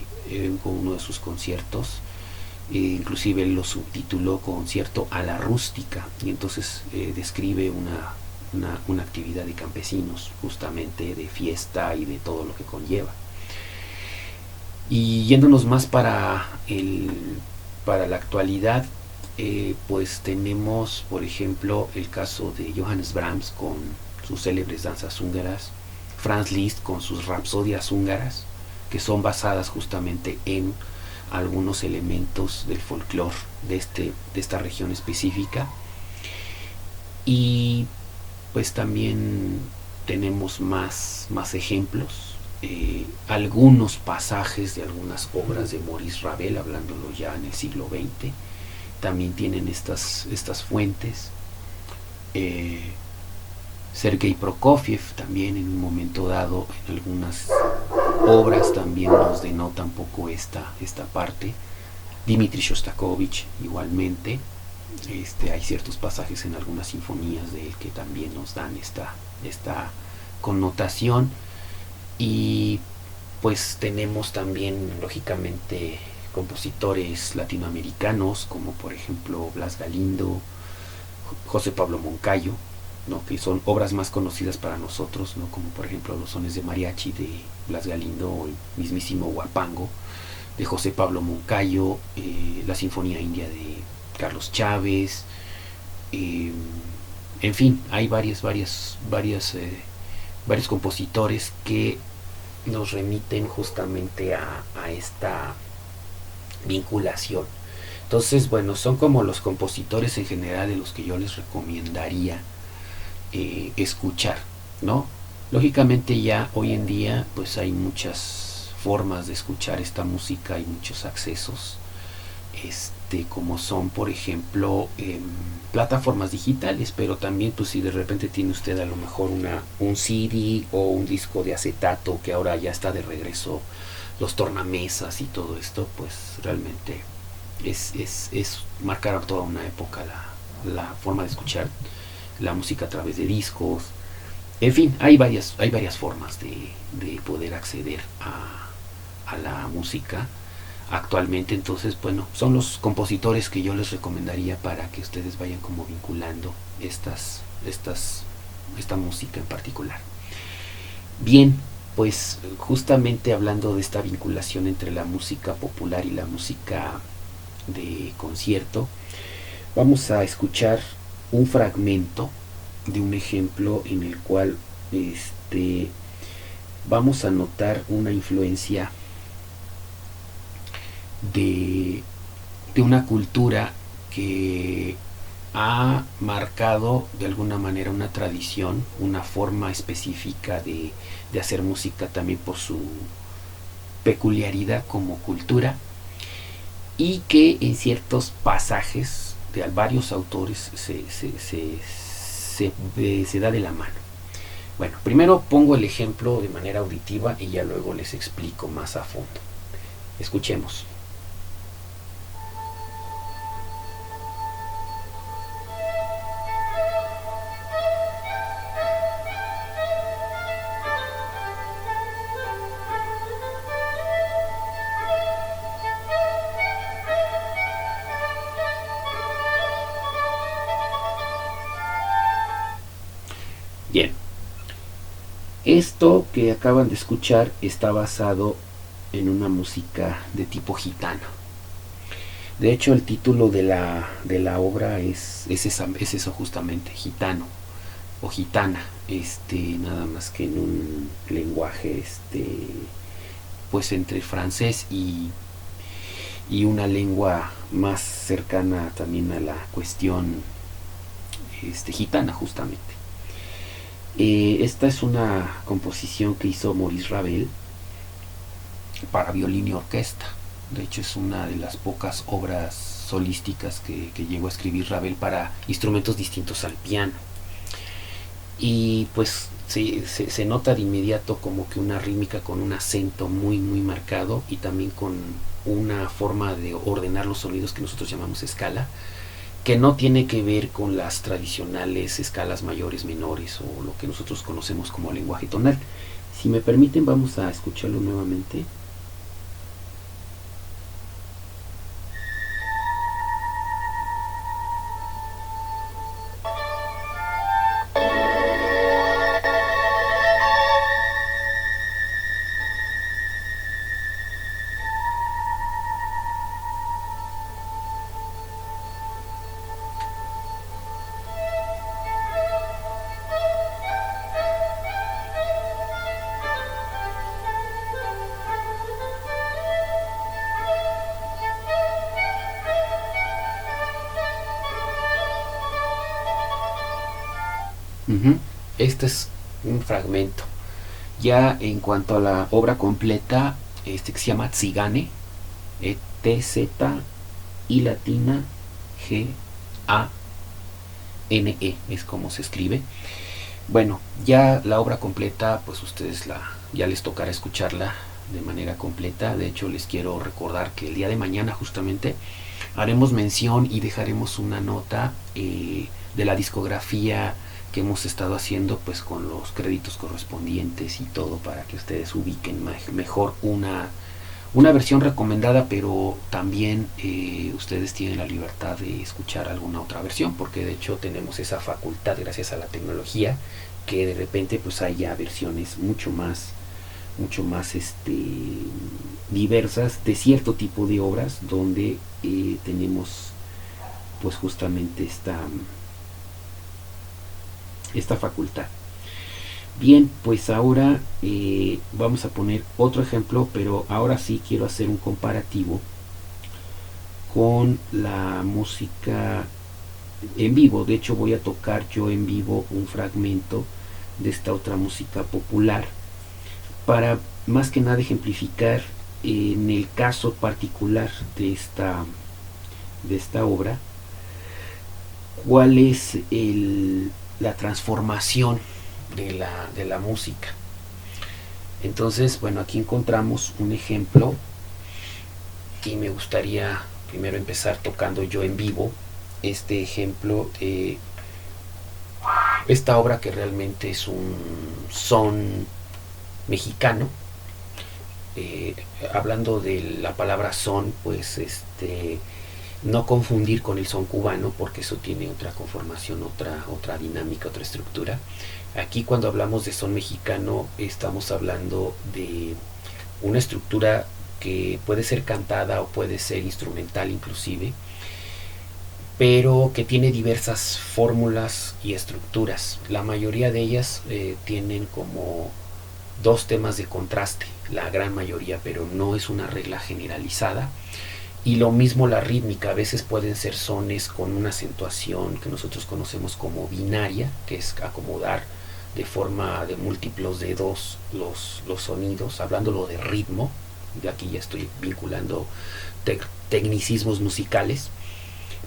uno de sus conciertos, inclusive él lo subtituló Concierto a la Rústica, y entonces describe una actividad de campesinos, justamente de fiesta y de todo lo que conlleva. Y yéndonos más para la actualidad, pues tenemos, por ejemplo, el caso de Johannes Brahms con sus célebres danzas húngaras, Franz Liszt con sus rapsodias húngaras, que son basadas justamente en algunos elementos del folclore de esta región específica. Y pues también tenemos más ejemplos, algunos pasajes de algunas obras de Maurice Ravel, hablándolo ya en el siglo XX, también tienen estas fuentes. Sergei Prokofiev también en un momento dado en algunas obras también nos denota un poco esta parte. Dmitri Shostakovich igualmente, hay ciertos pasajes en algunas sinfonías de él que también nos dan esta connotación. Y pues tenemos también lógicamente compositores latinoamericanos como por ejemplo Blas Galindo, José Pablo Moncayo, ¿no? Que son obras más conocidas para nosotros, ¿no? Como por ejemplo Los sones de mariachi de Blas Galindo, o el mismísimo Huapango de José Pablo Moncayo, la Sinfonía India de Carlos Chávez, en fin, hay varios compositores que nos remiten justamente a esta vinculación. Entonces, bueno, son como los compositores en general de los que yo les recomendaría escuchar, ¿no? Lógicamente ya hoy en día pues hay muchas formas de escuchar esta música, hay muchos accesos, como son por ejemplo plataformas digitales, pero también pues si de repente tiene usted a lo mejor un CD o un disco de acetato, que ahora ya está de regreso los tornamesas y todo esto, pues realmente es marcar toda una época la forma de escuchar la música a través de discos. En fin, hay varias formas de poder acceder a la música actualmente. Entonces, bueno, son los compositores que yo les recomendaría para que ustedes vayan como vinculando esta música en particular. Bien, pues justamente hablando de esta vinculación entre la música popular y la música de concierto, vamos a escuchar un fragmento de un ejemplo en el cual vamos a notar una influencia de una cultura que ha marcado de alguna manera una tradición, una forma específica de hacer música también por su peculiaridad como cultura, y que en ciertos pasajes de varios autores se da de la mano. Bueno, primero pongo el ejemplo de manera auditiva y ya luego les explico más a fondo. Escuchemos. Bien, esto que acaban de escuchar está basado en una música de tipo gitano. De hecho, el título de la obra es eso justamente, gitano o gitana, nada más que en un lenguaje pues entre francés y una lengua más cercana también a la cuestión gitana justamente. Esta es una composición que hizo Maurice Ravel para violín y orquesta. De hecho, es una de las pocas obras solísticas que llegó a escribir Ravel para instrumentos distintos al piano. Y pues sí, se nota de inmediato como que una rítmica con un acento muy muy marcado y también con una forma de ordenar los sonidos que nosotros llamamos escala, que no tiene que ver con las tradicionales escalas mayores, menores o lo que nosotros conocemos como lenguaje tonal. Si me permiten, vamos a escucharlo nuevamente. Uh-huh. Este es un fragmento. Ya en cuanto a la obra completa, que se llama Tzigane, T-Z I latina G-A-N-E, es como se escribe. Bueno, ya la obra completa, pues ustedes ya les tocará escucharla de manera completa. De hecho, les quiero recordar que el día de mañana justamente haremos mención y dejaremos una nota de la discografía que hemos estado haciendo, pues con los créditos correspondientes y todo, para que ustedes ubiquen mejor una versión recomendada, pero también ustedes tienen la libertad de escuchar alguna otra versión, porque de hecho tenemos esa facultad gracias a la tecnología, que de repente pues hay ya versiones mucho más diversas de cierto tipo de obras, donde tenemos pues justamente esta facultad. Bien, pues ahora vamos a poner otro ejemplo, pero ahora sí quiero hacer un comparativo con la música en vivo. De hecho, voy a tocar yo en vivo un fragmento de esta otra música popular para más que nada ejemplificar en el caso particular de esta obra cuál es la transformación de la música. Entonces, bueno, aquí encontramos un ejemplo y me gustaría primero empezar tocando yo en vivo este ejemplo de esta obra, que realmente es un son mexicano. Hablando de la palabra son, pues no confundir con el son cubano, porque eso tiene otra conformación, otra dinámica, otra estructura. Aquí cuando hablamos de son mexicano estamos hablando de una estructura que puede ser cantada o puede ser instrumental inclusive, pero que tiene diversas fórmulas y estructuras. La mayoría de ellas tienen como dos temas de contraste, la gran mayoría, pero no es una regla generalizada. Y lo mismo la rítmica, a veces pueden ser sones con una acentuación que nosotros conocemos como binaria, que es acomodar de forma de múltiplos de dos los sonidos, hablándolo de ritmo. De aquí ya estoy vinculando tecnicismos musicales.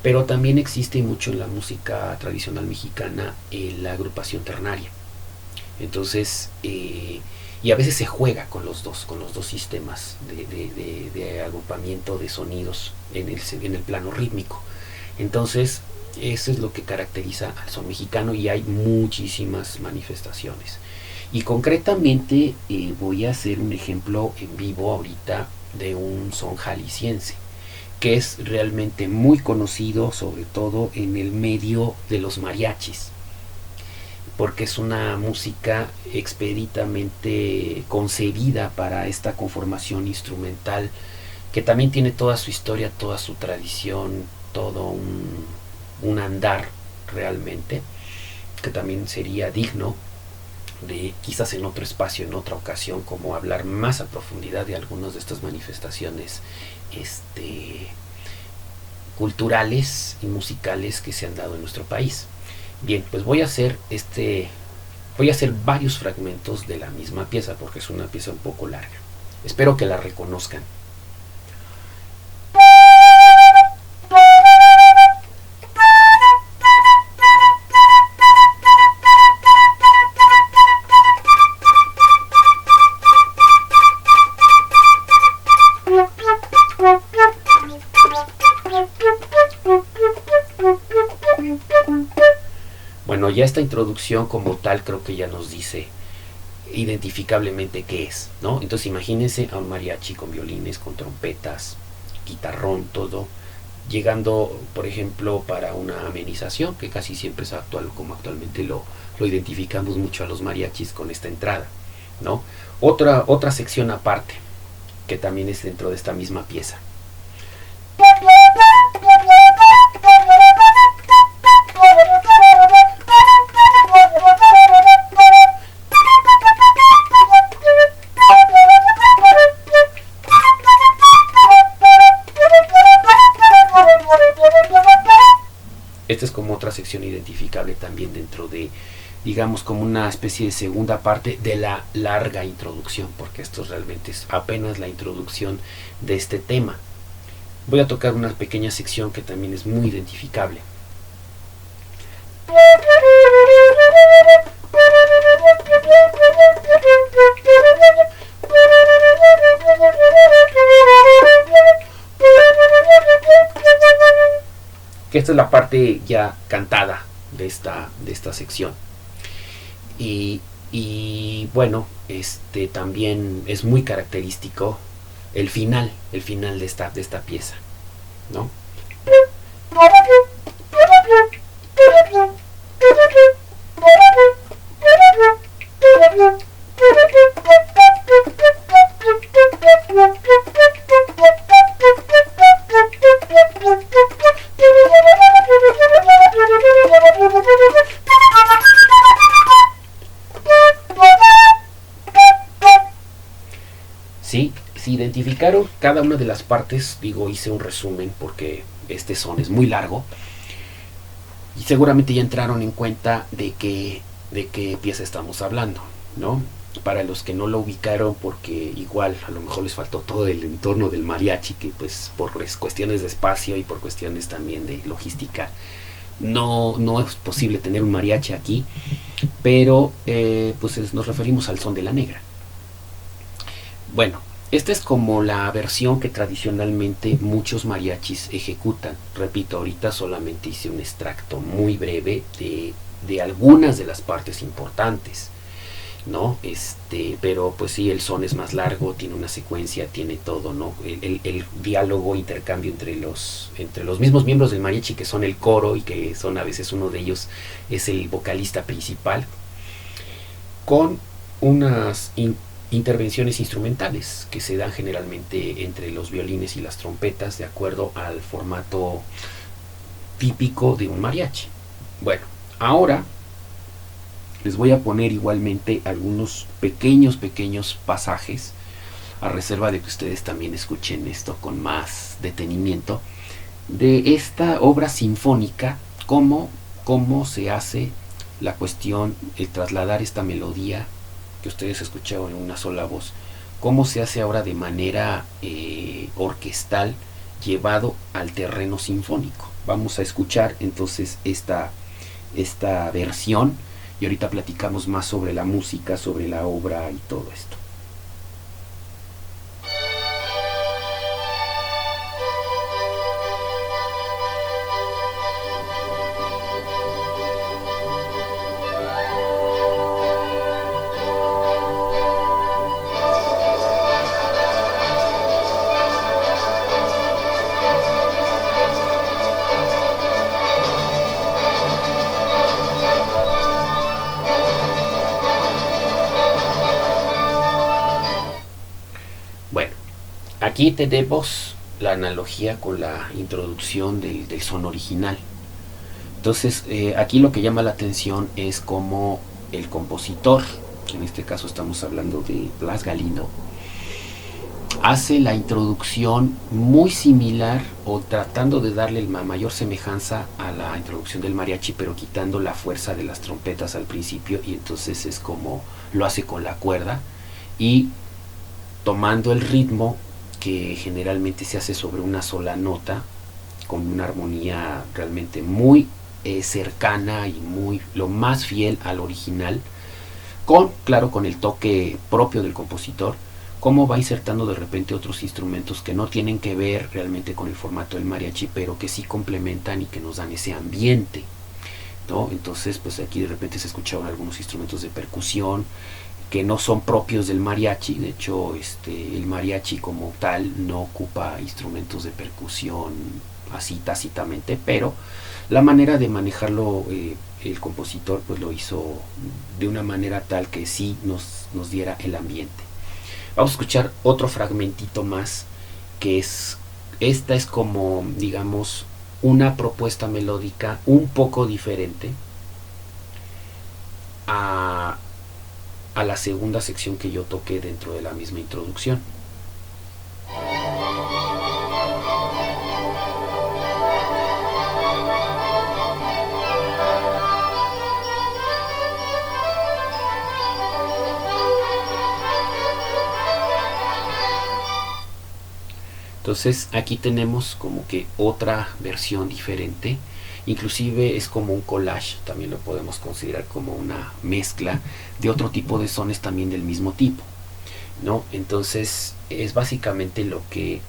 Pero también existe mucho en la música tradicional mexicana la agrupación ternaria. Entonces, y a veces se juega con los dos sistemas de agrupamiento de sonidos en el plano rítmico. Entonces, eso es lo que caracteriza al son mexicano, y hay muchísimas manifestaciones. Y concretamente voy a hacer un ejemplo en vivo ahorita de un son jalisciense, que es realmente muy conocido, sobre todo en el medio de los mariachis, porque es una música expeditamente concebida para esta conformación instrumental, que también tiene toda su historia, toda su tradición, todo un andar realmente, que también sería digno de quizás en otro espacio, en otra ocasión, como hablar más a profundidad de algunas de estas manifestaciones culturales y musicales que se han dado en nuestro país. Bien, pues voy a hacer varios fragmentos de la misma pieza, porque es una pieza un poco larga. Espero que la reconozcan. ya esta introducción como tal creo que ya nos dice identificablemente qué es, ¿no? Entonces imagínense a un mariachi con violines, con trompetas, guitarrón, todo, llegando, por ejemplo, para una amenización, que casi siempre es actual, como actualmente lo identificamos mucho a los mariachis con esta entrada, ¿no? Otra sección aparte, que también es dentro de esta misma pieza. Esta es como otra sección identificable también dentro de, digamos, como una especie de segunda parte de la larga introducción, porque esto realmente es apenas la introducción de este tema. Voy a tocar una pequeña sección que también es muy identificable. Que esta es la parte ya cantada de esta sección. Y bueno, también es muy característico el final de esta pieza, ¿no? Si identificaron cada una de las partes, digo, hice un resumen porque este son es muy largo y seguramente ya entraron en cuenta de qué pieza estamos hablando, ¿no? Para los que no lo ubicaron, porque igual a lo mejor les faltó todo el entorno del mariachi, que pues por cuestiones de espacio y por cuestiones también de logística no es posible tener un mariachi aquí, pero pues nos referimos al son de la negra. Bueno, esta es como la versión que tradicionalmente muchos mariachis ejecutan. Repito, ahorita solamente hice un extracto muy breve de algunas de las partes importantes, ¿no? Pero pues sí, el son es más largo, tiene una secuencia, tiene todo, ¿no? El diálogo, intercambio entre los mismos miembros del mariachi, que son el coro y que son a veces uno de ellos es el vocalista principal, con unas intervenciones instrumentales que se dan generalmente entre los violines y las trompetas de acuerdo al formato típico de un mariachi. Bueno, ahora les voy a poner igualmente algunos pequeños pasajes, a reserva de que ustedes también escuchen esto con más detenimiento, de esta obra sinfónica, cómo se hace la cuestión, el trasladar esta melodía que ustedes escucharon en una sola voz, cómo se hace ahora de manera orquestal, llevado al terreno sinfónico. Vamos a escuchar entonces esta versión y ahorita platicamos más sobre la música, sobre la obra y todo esto. Aquí tenemos la analogía con la introducción del son original. Entonces, aquí lo que llama la atención es cómo el compositor, en este caso estamos hablando de Blas Galindo, hace la introducción muy similar o tratando de darle la mayor semejanza a la introducción del mariachi, pero quitando la fuerza de las trompetas al principio, y entonces es como lo hace con la cuerda y tomando el ritmo que generalmente se hace sobre una sola nota, con una armonía realmente muy cercana y lo más fiel al original, claro, con el toque propio del compositor, cómo va insertando de repente otros instrumentos que no tienen que ver realmente con el formato del mariachi, pero que sí complementan y que nos dan ese ambiente. ¿no? Entonces pues aquí de repente se escuchaban algunos instrumentos de percusión que no son propios del mariachi. De hecho el mariachi como tal no ocupa instrumentos de percusión así tácitamente, pero la manera de manejarlo el compositor pues lo hizo de una manera tal que sí nos diera el ambiente. Vamos a escuchar otro fragmentito más, que esta es como, digamos, una propuesta melódica un poco diferente a, a la segunda sección que yo toqué dentro de la misma introducción. Entonces aquí tenemos como que otra versión diferente, inclusive es como un collage, también lo podemos considerar como una mezcla de otro tipo de sones también del mismo tipo, ¿no? Entonces es básicamente lo que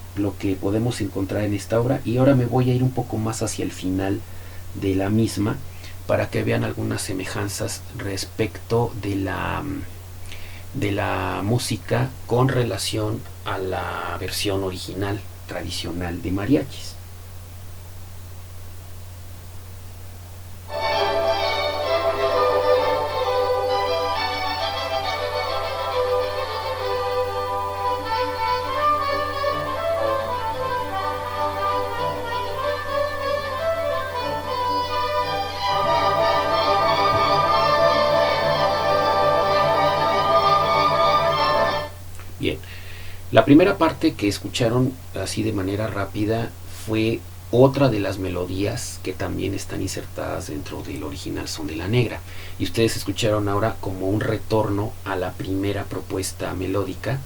podemos encontrar en esta obra, y ahora me voy a ir un poco más hacia el final de la misma para que vean algunas semejanzas respecto de la música con relación a la versión original tradicional de mariachis. Bien, la primera parte que escucharon así de manera rápida fue otra de las melodías que también están insertadas dentro del original Son de la Negra. Y ustedes escucharon ahora como un retorno a la primera propuesta melódica,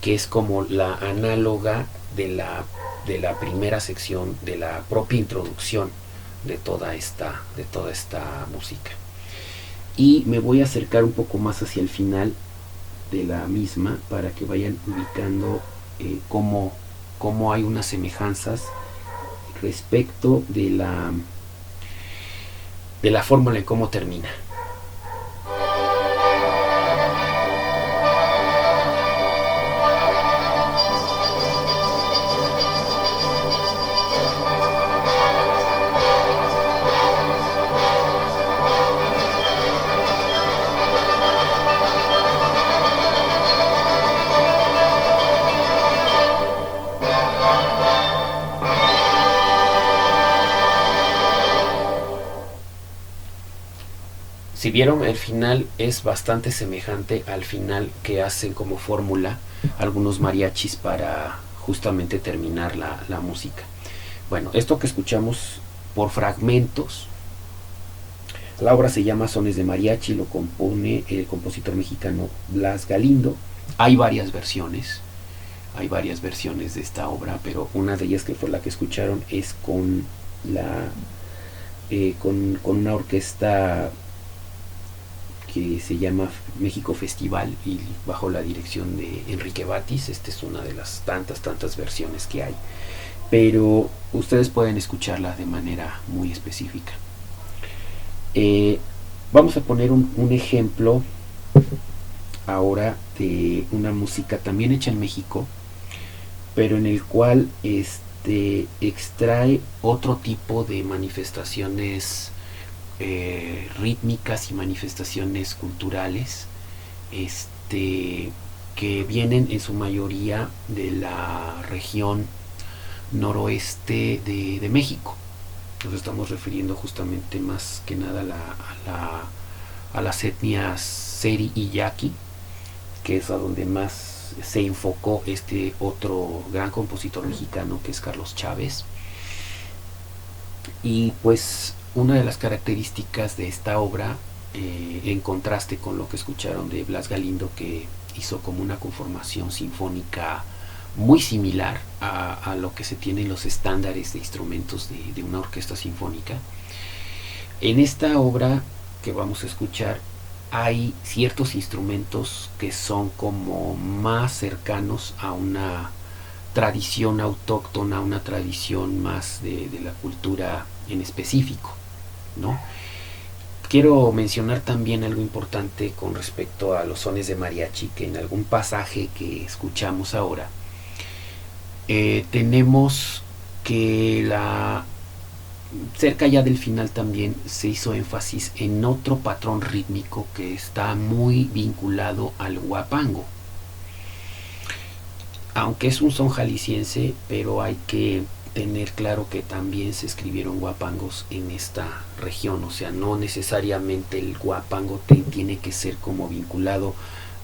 que es como la análoga de la primera sección, de la propia introducción de toda esta música. Y me voy a acercar un poco más hacia el final de la misma para que vayan ubicando cómo hay unas semejanzas respecto de la fórmula y cómo termina. Si vieron, el final es bastante semejante al final que hacen como fórmula algunos mariachis para justamente terminar la música. Bueno, esto que escuchamos por fragmentos, la obra se llama Sones de Mariachi, lo compone el compositor mexicano Blas Galindo. Hay varias versiones de esta obra, pero una de ellas, que fue la que escucharon, es con una orquesta que se llama México Festival y bajo la dirección de Enrique Batis. Esta es una de las tantas versiones que hay, pero ustedes pueden escucharla de manera muy específica. Vamos a poner un ejemplo ahora de una música también hecha en México, pero en el cual extrae otro tipo de manifestaciones rítmicas y manifestaciones culturales que vienen en su mayoría de la región noroeste de México. Nos estamos refiriendo justamente más que nada a las etnias Seri y Yaqui, que es a donde más se enfocó este otro gran compositor mexicano, que es Carlos Chávez. Y pues una de las características de esta obra, en contraste con lo que escucharon de Blas Galindo, que hizo como una conformación sinfónica muy similar a lo que se tiene en los estándares de instrumentos de una orquesta sinfónica, en esta obra que vamos a escuchar hay ciertos instrumentos que son como más cercanos a una tradición autóctona, una tradición más de la cultura en específico, ¿no? quiero mencionar también algo importante con respecto a los sones de mariachi, que en algún pasaje que escuchamos ahora, tenemos que cerca ya del final también se hizo énfasis en otro patrón rítmico que está muy vinculado al huapango. Aunque es un son jalisciense, pero hay que tener claro que también se escribieron guapangos en esta región, o sea, no necesariamente el guapango tiene que ser como vinculado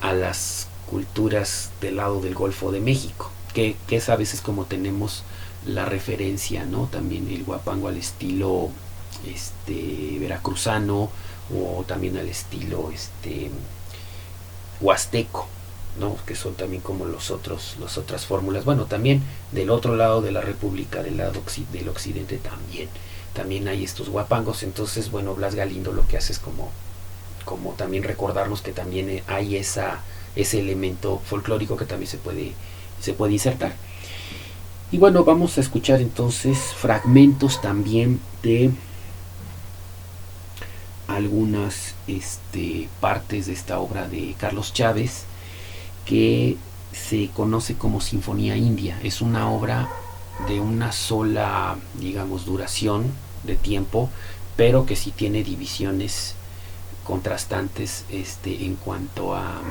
a las culturas del lado del Golfo de México, que es a veces como tenemos la referencia, ¿no? También el guapango al estilo veracruzano, o también al estilo huasteco, ¿no? Que son también como las otras fórmulas. Bueno, también del otro lado de la República, del lado del occidente, también hay estos guapangos. Entonces, bueno, Blas Galindo lo que hace es como también recordarnos que también hay ese elemento folclórico que también se puede insertar. Y bueno, vamos a escuchar entonces fragmentos también de algunas partes de esta obra de Carlos Chávez, que se conoce como Sinfonía India. Es una obra de una sola, digamos, duración de tiempo, pero que sí tiene divisiones contrastantes en cuanto a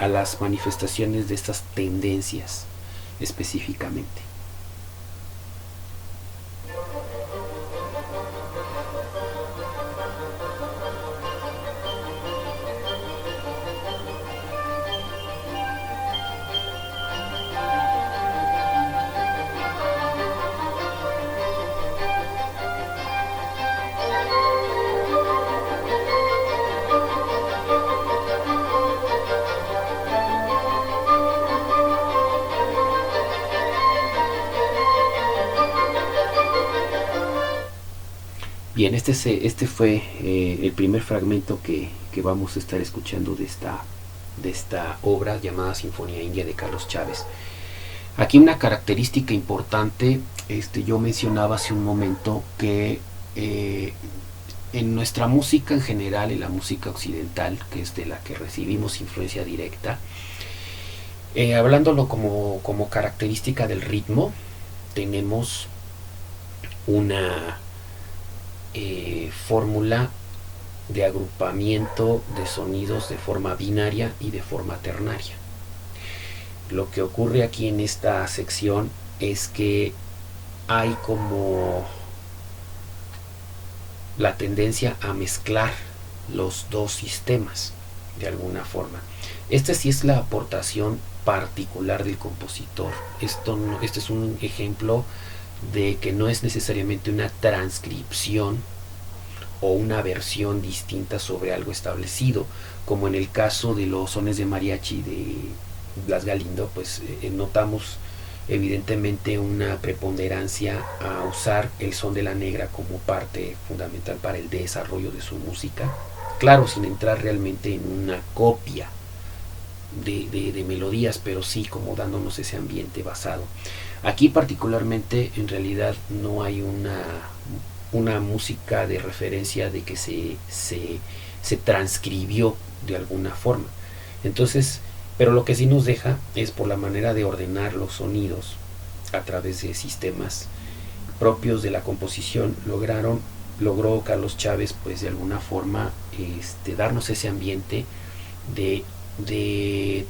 las manifestaciones de estas tendencias específicamente. Bien, este fue el primer fragmento que vamos a estar escuchando de esta obra llamada Sinfonía India de Carlos Chávez. Aquí una característica importante, yo mencionaba hace un momento que en nuestra música en general, en la música occidental, que es de la que recibimos influencia directa, hablándolo como característica del ritmo, tenemos una fórmula de agrupamiento de sonidos de forma binaria y de forma ternaria. Lo que ocurre aquí en esta sección es que hay como la tendencia a mezclar los dos sistemas de alguna forma. Esta sí es la aportación particular del compositor. Este es un ejemplo de que no es necesariamente una transcripción o una versión distinta sobre algo establecido, como en el caso de los sones de mariachi de Blas Galindo, pues notamos evidentemente una preponderancia a usar el son de la negra como parte fundamental para el desarrollo de su música, claro, sin entrar realmente en una copia de melodías, pero sí como dándonos ese ambiente basado. Aquí particularmente en realidad no hay una música de referencia de que se transcribió de alguna forma. Entonces, pero lo que sí nos deja es por la manera de ordenar los sonidos a través de sistemas propios de la composición. Logró Carlos Chávez pues de alguna forma darnos ese ambiente de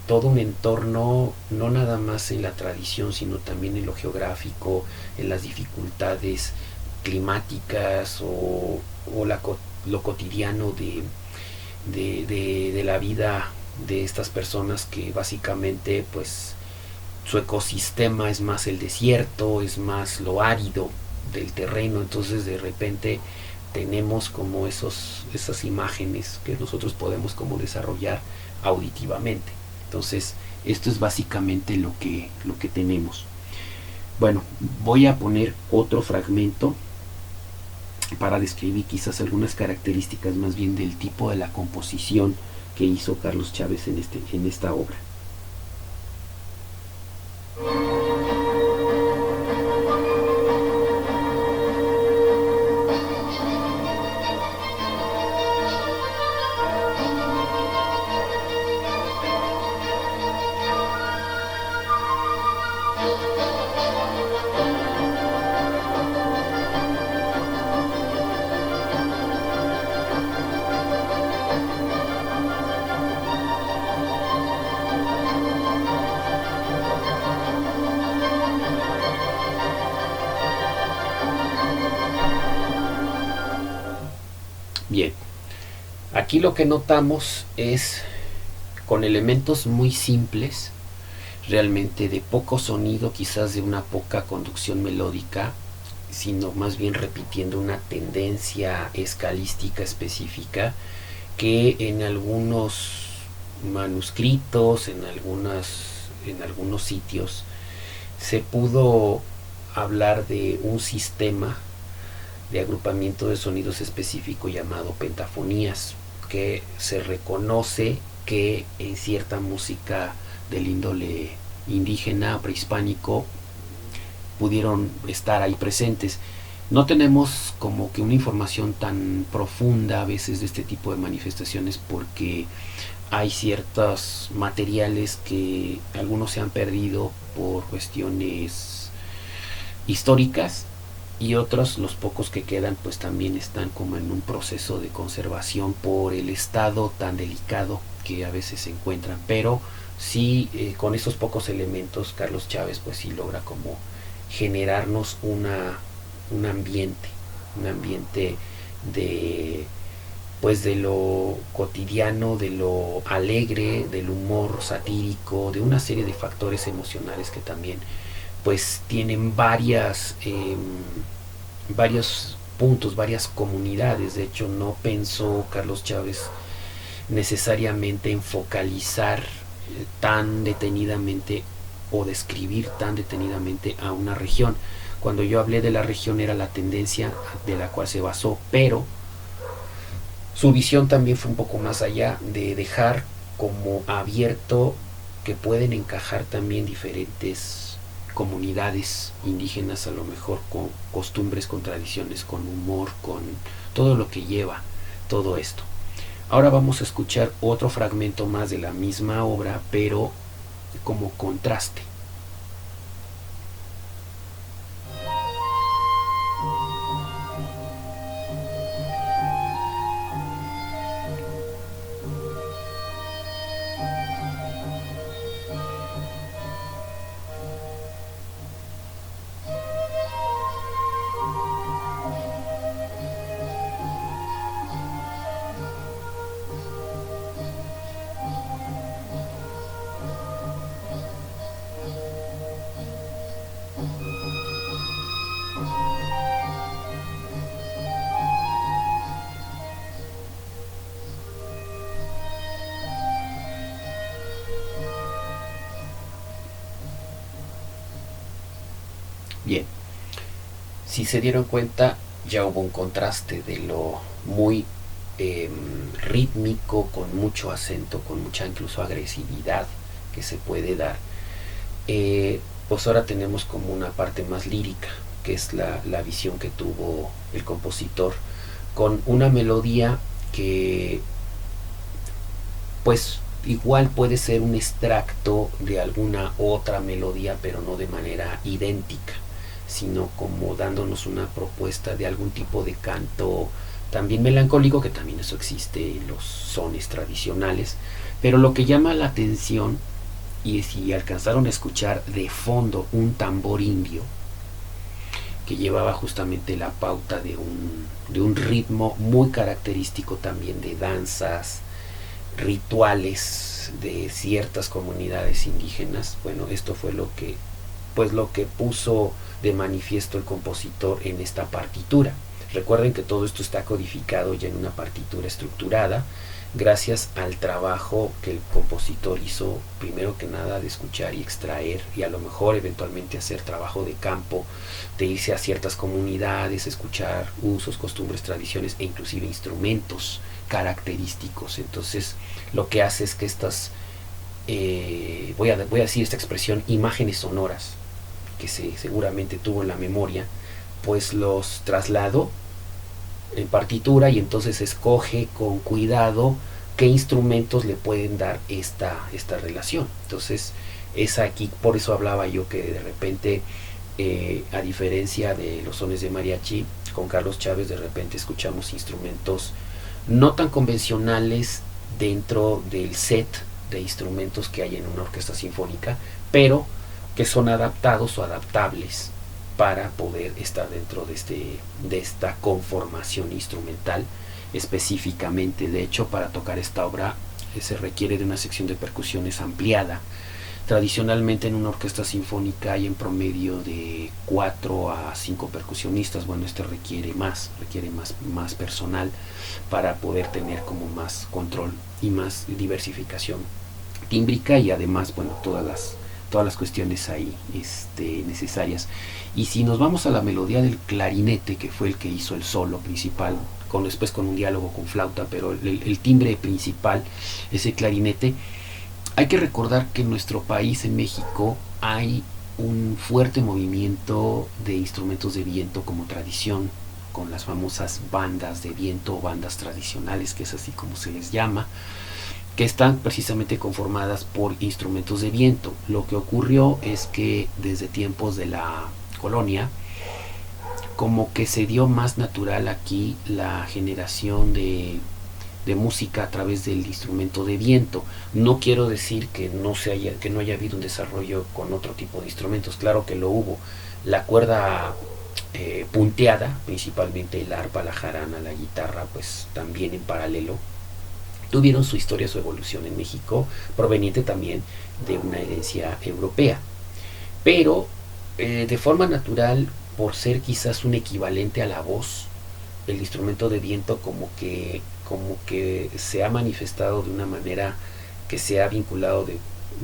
todo un entorno, no nada más en la tradición, sino también en lo geográfico, en las dificultades climáticas o lo cotidiano de la vida de estas personas, que básicamente pues su ecosistema es más el desierto, es más lo árido del terreno. Entonces de repente tenemos como esas imágenes que nosotros podemos como desarrollar auditivamente. Entonces esto es básicamente lo que tenemos. Bueno, voy a poner otro fragmento para describir quizás algunas características más bien del tipo de la composición que hizo Carlos Chávez en esta obra. Aquí lo que notamos es con elementos muy simples, realmente de poco sonido, quizás de una poca conducción melódica, sino más bien repitiendo una tendencia escalística específica que en algunos manuscritos, en algunos sitios, se pudo hablar de un sistema de agrupamiento de sonidos específico llamado pentafonías, que se reconoce que en cierta música del índole indígena prehispánico pudieron estar ahí presentes. No tenemos como que una información tan profunda a veces de este tipo de manifestaciones, porque hay ciertos materiales que algunos se han perdido por cuestiones históricas, y otros, los pocos que quedan, pues también están como en un proceso de conservación por el estado tan delicado que a veces se encuentran. Pero sí, con esos pocos elementos Carlos Chávez pues sí logra como generarnos un ambiente, un ambiente de pues de lo cotidiano, de lo alegre, del humor satírico, de una serie de factores emocionales que también pues tienen varios puntos, varias comunidades. De hecho, no pensó Carlos Chávez necesariamente en focalizar tan detenidamente o describir tan detenidamente a una región. Cuando yo hablé de la región era la tendencia de la cual se basó, pero su visión también fue un poco más allá, de dejar como abierto que pueden encajar también diferentes comunidades indígenas, a lo mejor con costumbres, con tradiciones, con humor, con todo lo que lleva todo esto. Ahora vamos a escuchar otro fragmento más de la misma obra, pero como contraste. Bien, si se dieron cuenta, ya hubo un contraste de lo muy rítmico, con mucho acento, con mucha incluso agresividad que se puede dar. Pues ahora tenemos como una parte más lírica, que es la visión que tuvo el compositor, con una melodía que pues igual puede ser un extracto de alguna otra melodía, pero no de manera idéntica, sino como dándonos una propuesta de algún tipo de canto también melancólico, que también eso existe en los sones tradicionales. Pero lo que llama la atención, y si alcanzaron a escuchar de fondo un tambor indio que llevaba justamente la pauta de un ritmo muy característico también de danzas, rituales de ciertas comunidades indígenas. Bueno, esto fue lo que puso de manifiesto el compositor en esta partitura. Recuerden que todo esto está codificado ya en una partitura estructurada, gracias al trabajo que el compositor hizo, primero que nada, de escuchar y extraer, y a lo mejor eventualmente hacer trabajo de campo, de irse a ciertas comunidades, escuchar usos, costumbres, tradiciones e inclusive instrumentos característicos. Entonces lo que hace es que estas, voy a decir esta expresión, imágenes sonoras que seguramente tuvo en la memoria, pues los trasladó en partitura, y entonces escoge con cuidado qué instrumentos le pueden dar esta relación. Entonces es aquí, por eso hablaba yo que de repente, a diferencia de los sones de mariachi, con Carlos Chávez de repente escuchamos instrumentos no tan convencionales dentro del set de instrumentos que hay en una orquesta sinfónica, pero que son adaptados o adaptables para poder estar dentro de esta conformación instrumental específicamente. De hecho, para tocar esta obra se requiere de una sección de percusiones ampliada. Tradicionalmente en una orquesta sinfónica hay en promedio de 4 a 5 percusionistas. Bueno, este requiere más personal para poder tener como más control y más diversificación tímbrica, y además, bueno, todas las cuestiones ahí necesarias. Y si nos vamos a la melodía del clarinete, que fue el que hizo el solo principal, después con un diálogo con flauta, pero el timbre principal es el clarinete. Hay que recordar que en nuestro país, en México, hay un fuerte movimiento de instrumentos de viento como tradición, con las famosas bandas de viento o bandas tradicionales, que es así como se les llama, que están precisamente conformadas por instrumentos de viento. Lo que ocurrió es que desde tiempos de la colonia, como que se dio más natural aquí la generación de música a través del instrumento de viento. No quiero decir que no haya habido un desarrollo con otro tipo de instrumentos, claro que lo hubo. La cuerda punteada, principalmente el arpa, la jarana, la guitarra, pues también en paralelo tuvieron su historia, su evolución en México, proveniente también de una herencia europea. Pero de forma natural, por ser quizás un equivalente a la voz, el instrumento de viento como que se ha manifestado de una manera que se ha vinculado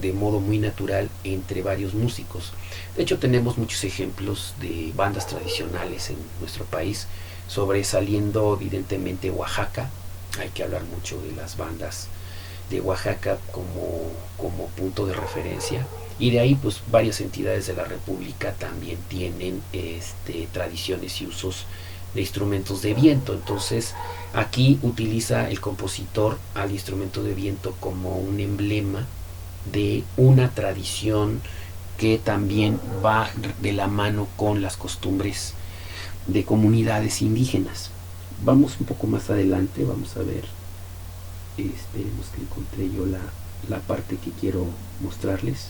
de modo muy natural entre varios músicos. De hecho, tenemos muchos ejemplos de bandas tradicionales en nuestro país, sobresaliendo evidentemente Oaxaca. Hay que hablar mucho de las bandas de Oaxaca como punto de referencia, y de ahí pues varias entidades de la República también tienen tradiciones y usos de instrumentos de viento. Entonces aquí utiliza el compositor al instrumento de viento como un emblema de una tradición que también va de la mano con las costumbres de comunidades indígenas. Vamos un poco más adelante, vamos a ver, esperemos que encontré yo la parte que quiero mostrarles.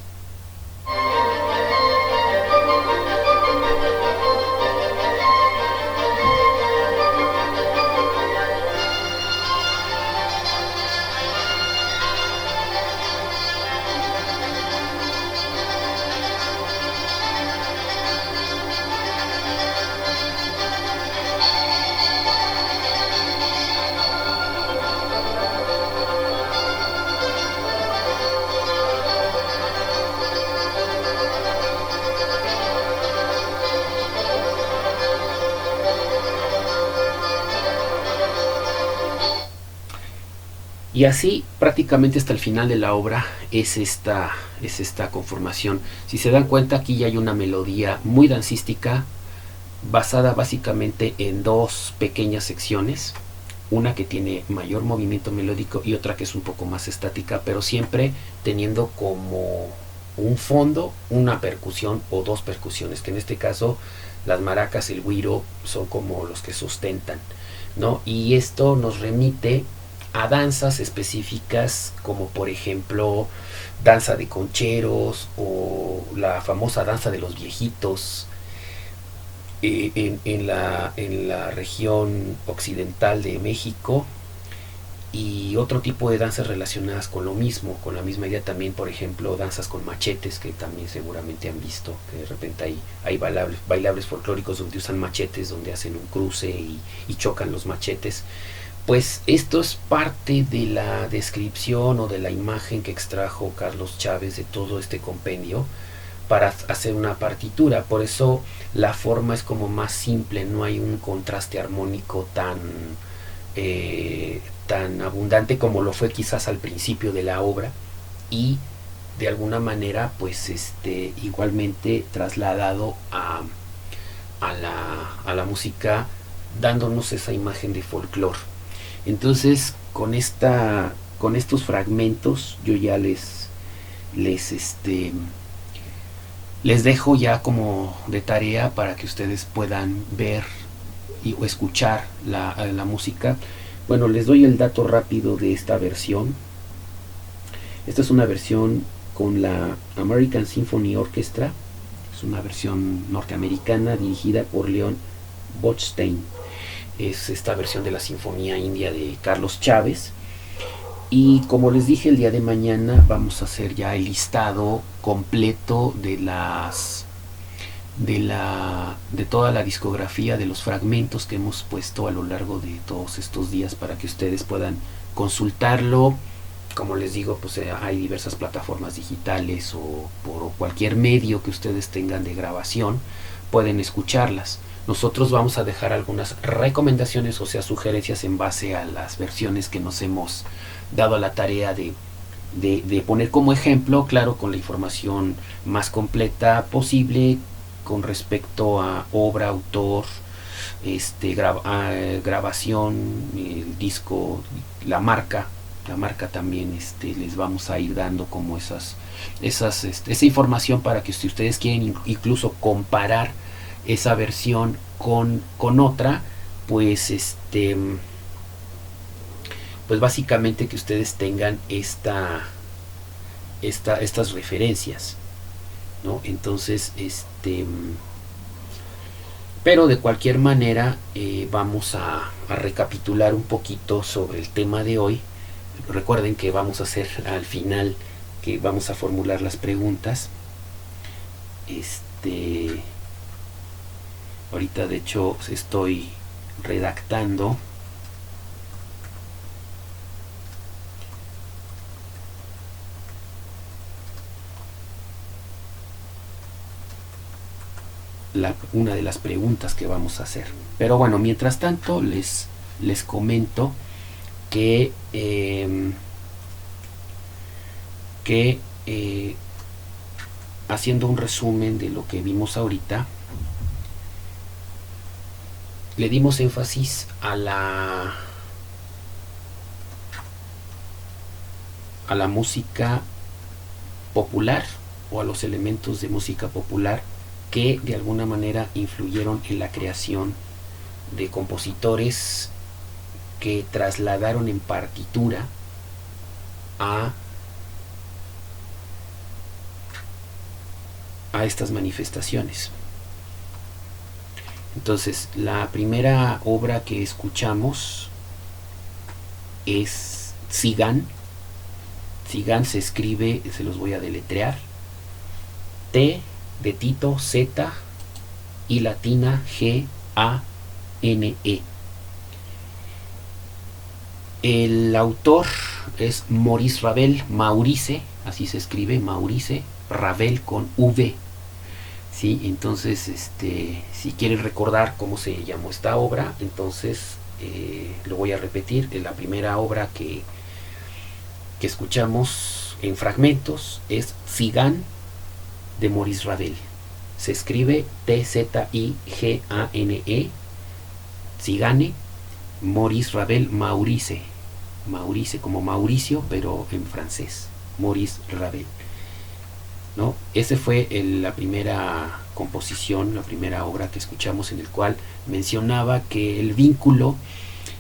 Y así prácticamente hasta el final de la obra es esta conformación. Si se dan cuenta, aquí ya hay una melodía muy dancística, basada básicamente en dos pequeñas secciones, una que tiene mayor movimiento melódico y otra que es un poco más estática, pero siempre teniendo como un fondo una percusión o dos percusiones, que en este caso las maracas, el güiro, son como los que sustentan, ¿no? Y esto nos remite a danzas específicas, como por ejemplo danza de concheros o la famosa danza de los viejitos en la región occidental de México, y otro tipo de danzas relacionadas con lo mismo, con la misma idea también. Por ejemplo, danzas con machetes, que también seguramente han visto, que de repente hay bailables folclóricos donde usan machetes, donde hacen un cruce y chocan los machetes. Pues esto es parte de la descripción o de la imagen que extrajo Carlos Chávez de todo este compendio para hacer una partitura. Por eso la forma es como más simple, no hay un contraste armónico tan abundante como lo fue quizás al principio de la obra, y de alguna manera pues igualmente trasladado a la música, dándonos esa imagen de folclore. Entonces con estos fragmentos yo ya les dejo ya como de tarea para que ustedes puedan ver o escuchar la música. Bueno, les doy el dato rápido de esta versión. Esta es una versión con la American Symphony Orchestra. Es una versión norteamericana dirigida por Leon Botstein. es esta versión de la Sinfonía India de Carlos Chávez. Y como les dije, el día de mañana vamos a hacer ya el listado completo de toda la discografía, de los fragmentos que hemos puesto a lo largo de todos estos días para que ustedes puedan consultarlo. Como les digo, pues hay diversas plataformas digitales o por cualquier medio que ustedes tengan de grabación, pueden escucharlas. Nosotros vamos a dejar algunas recomendaciones, o sea, sugerencias en base a las versiones que nos hemos dado a la tarea de poner como ejemplo, claro, con la información más completa posible con respecto a obra, autor, grabación, el disco, la marca también, les vamos a ir dando como esa información para que si ustedes quieren incluso comparar esa versión con otra, pues pues básicamente que ustedes tengan estas referencias, ¿no? Entonces, pero de cualquier manera vamos a recapitular un poquito sobre el tema de hoy. Recuerden que vamos a hacer al final, que vamos a formular las preguntas. Ahorita de hecho estoy redactando una de las preguntas que vamos a hacer. Pero bueno, mientras tanto les comento que haciendo un resumen de lo que vimos ahorita, le dimos énfasis a la música popular o a los elementos de música popular que de alguna manera influyeron en la creación de compositores que trasladaron en partitura a estas manifestaciones. Entonces, la primera obra que escuchamos es Tzigán. Tzigán se escribe, se los voy a deletrear: T de Tito, Z y latina G A N E. El autor es Maurice Ravel, Maurice, así se escribe, Maurice Ravel con V. ¿Sí? Entonces, si quieren recordar cómo se llamó esta obra, entonces lo voy a repetir. La primera obra que escuchamos en fragmentos es Tzigán de Maurice Ravel. Se escribe Tzigane, Tzigane, Maurice Ravel, Maurice como Mauricio, pero en francés, Maurice Ravel, ¿no? Ese fue la primera composición, la primera obra que escuchamos, en el cual mencionaba que el vínculo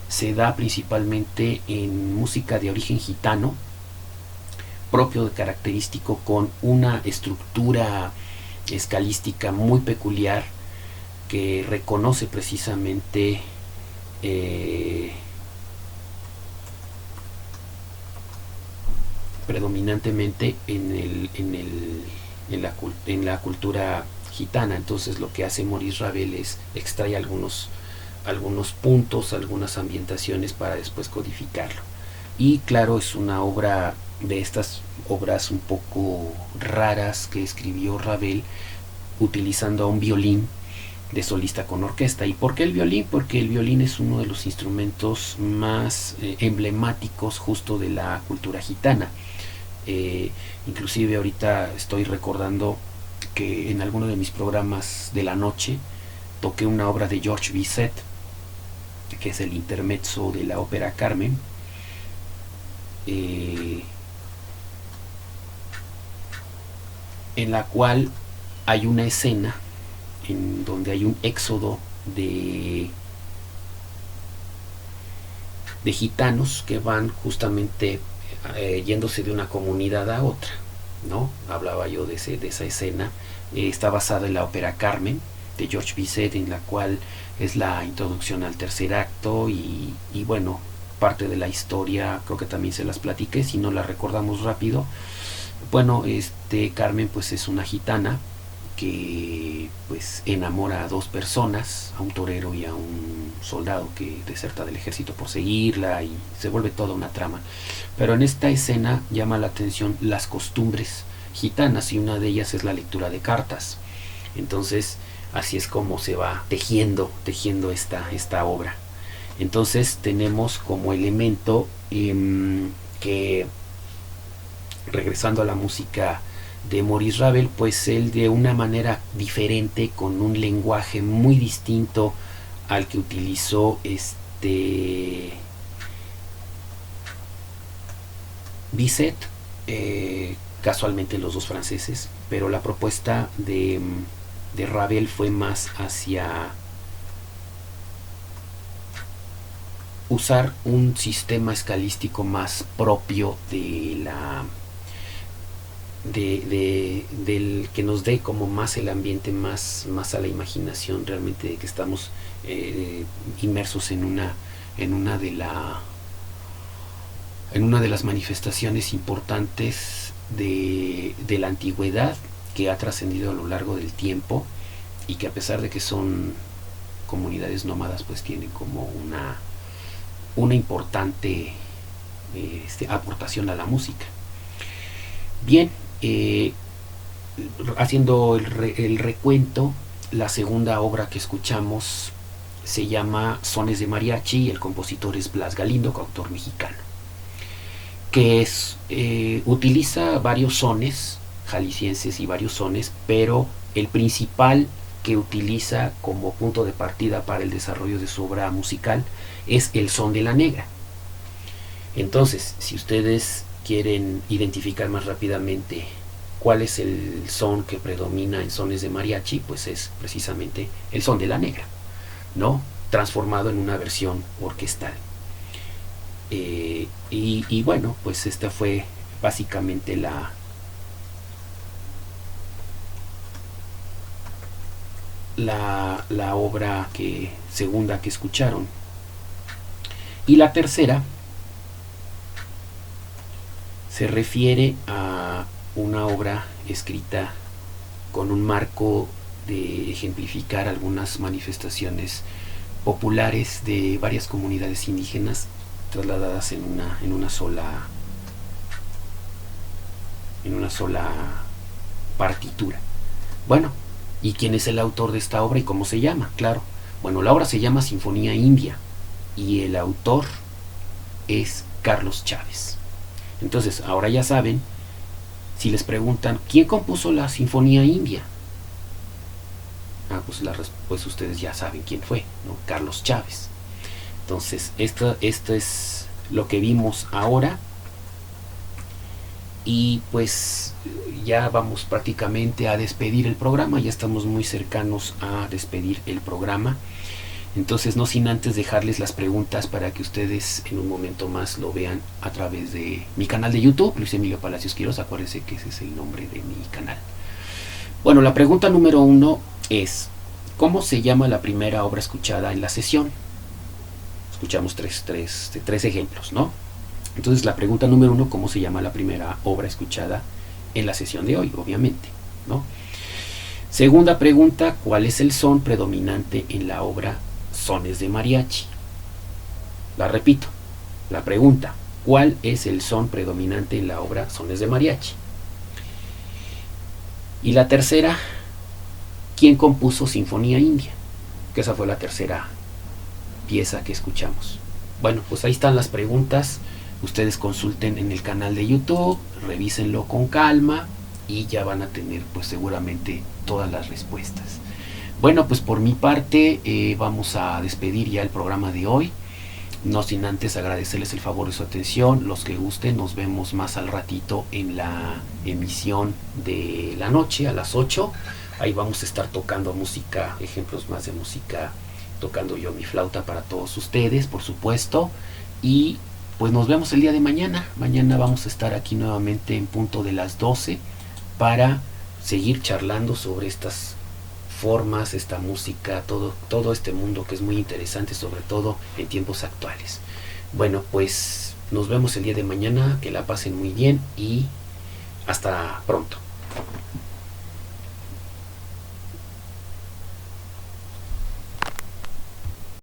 se da principalmente en música de origen gitano, propio, característico, con una estructura escalística muy peculiar que reconoce precisamente predominantemente en la cultura gitana. Entonces lo que hace Maurice Ravel es extrae algunos puntos, algunas ambientaciones para después codificarlo. Y claro, es una obra de estas obras un poco raras que escribió Ravel utilizando a un violín de solista con orquesta. ¿Y por qué el violín? Porque el violín es uno de los instrumentos más emblemáticos justo de la cultura gitana. Inclusive ahorita estoy recordando que en alguno de mis programas de la noche toqué una obra de Georges Bizet, que es el intermezzo de la ópera Carmen, en la cual hay una escena en donde hay un éxodo de gitanos que van justamente yéndose de una comunidad a otra, ¿no? Hablaba yo de esa escena. Está basada en la ópera Carmen, de George Bizet, en la cual es la introducción al tercer acto y bueno, parte de la historia creo que también se las platiqué, si no la recordamos rápido. Bueno, Carmen pues es una gitana que pues enamora a dos personas, a un torero y a un soldado que deserta del ejército por seguirla, y se vuelve toda una trama. Pero en esta escena llama la atención las costumbres gitanas, y una de ellas es la lectura de cartas. Entonces así es como se va tejiendo esta obra. Entonces tenemos como elemento que, regresando a la música de Maurice Ravel, pues él de una manera diferente, con un lenguaje muy distinto al que utilizó Bizet, casualmente los dos franceses, pero la propuesta de Ravel fue más hacia usar un sistema escalístico más propio de la del que nos dé como más el ambiente, más a la imaginación, realmente, de que estamos inmersos en una de las manifestaciones importantes de la antigüedad, que ha trascendido a lo largo del tiempo, y que a pesar de que son comunidades nómadas, pues tienen como una importante aportación a la música. Bien, haciendo el recuento, la segunda obra que escuchamos se llama Sones de Mariachi, y el compositor es Blas Galindo, autor mexicano, que utiliza varios sones jaliscienses y varios sones, pero el principal que utiliza como punto de partida para el desarrollo de su obra musical es el son de la negra. Entonces, si ustedes quieren identificar más rápidamente cuál es el son que predomina en Sones de Mariachi, pues es precisamente el son de la negra, ¿no? Transformado en una versión orquestal. Y bueno, pues esta fue básicamente la obra segunda que escucharon. Y la tercera se refiere a una obra escrita con un marco de ejemplificar algunas manifestaciones populares de varias comunidades indígenas trasladadas en una sola partitura. Bueno, ¿y quién es el autor de esta obra y cómo se llama? Claro, bueno, la obra se llama Sinfonía India y el autor es Carlos Chávez. Entonces, ahora ya saben, si les preguntan ¿quién compuso la Sinfonía India? Pues ustedes ya saben quién fue, ¿no? Carlos Chávez. Entonces, esto es lo que vimos ahora. Y pues ya vamos prácticamente a despedir el programa, ya estamos muy cercanos a despedir el programa. Entonces, no sin antes dejarles las preguntas para que ustedes en un momento más lo vean a través de mi canal de YouTube, Luis Emilio Palacios Quiroz. Acuérdense que ese es el nombre de mi canal. Bueno, la pregunta número 1 es: ¿cómo se llama la primera obra escuchada en la sesión? Escuchamos tres ejemplos, ¿no? Entonces, la pregunta número 1, ¿cómo se llama la primera obra escuchada en la sesión de hoy? Obviamente, ¿no? Segunda pregunta, ¿cuál es el son predominante en la obra Sones de Mariachi? La repito, la pregunta, ¿cuál es el son predominante en la obra Sones de Mariachi? Y la tercera, ¿quién compuso Sinfonía India? Que esa fue la tercera pieza que escuchamos. Bueno, pues ahí están las preguntas. Ustedes consulten en el canal de YouTube, revísenlo con calma y ya van a tener pues seguramente todas las respuestas. Bueno, pues por mi parte vamos a despedir ya el programa de hoy, no sin antes agradecerles el favor de su atención. Los que gusten, nos vemos más al ratito en la emisión de la noche a las 8. Ahí vamos a estar tocando música, ejemplos más de música, tocando yo mi flauta para todos ustedes, por supuesto. Y pues nos vemos el día de mañana. Mañana vamos a estar aquí nuevamente en punto de las 12 para seguir charlando sobre estas formas, esta música, todo este mundo que es muy interesante, sobre todo en tiempos actuales. Bueno, pues nos vemos el día de mañana, que la pasen muy bien y hasta pronto.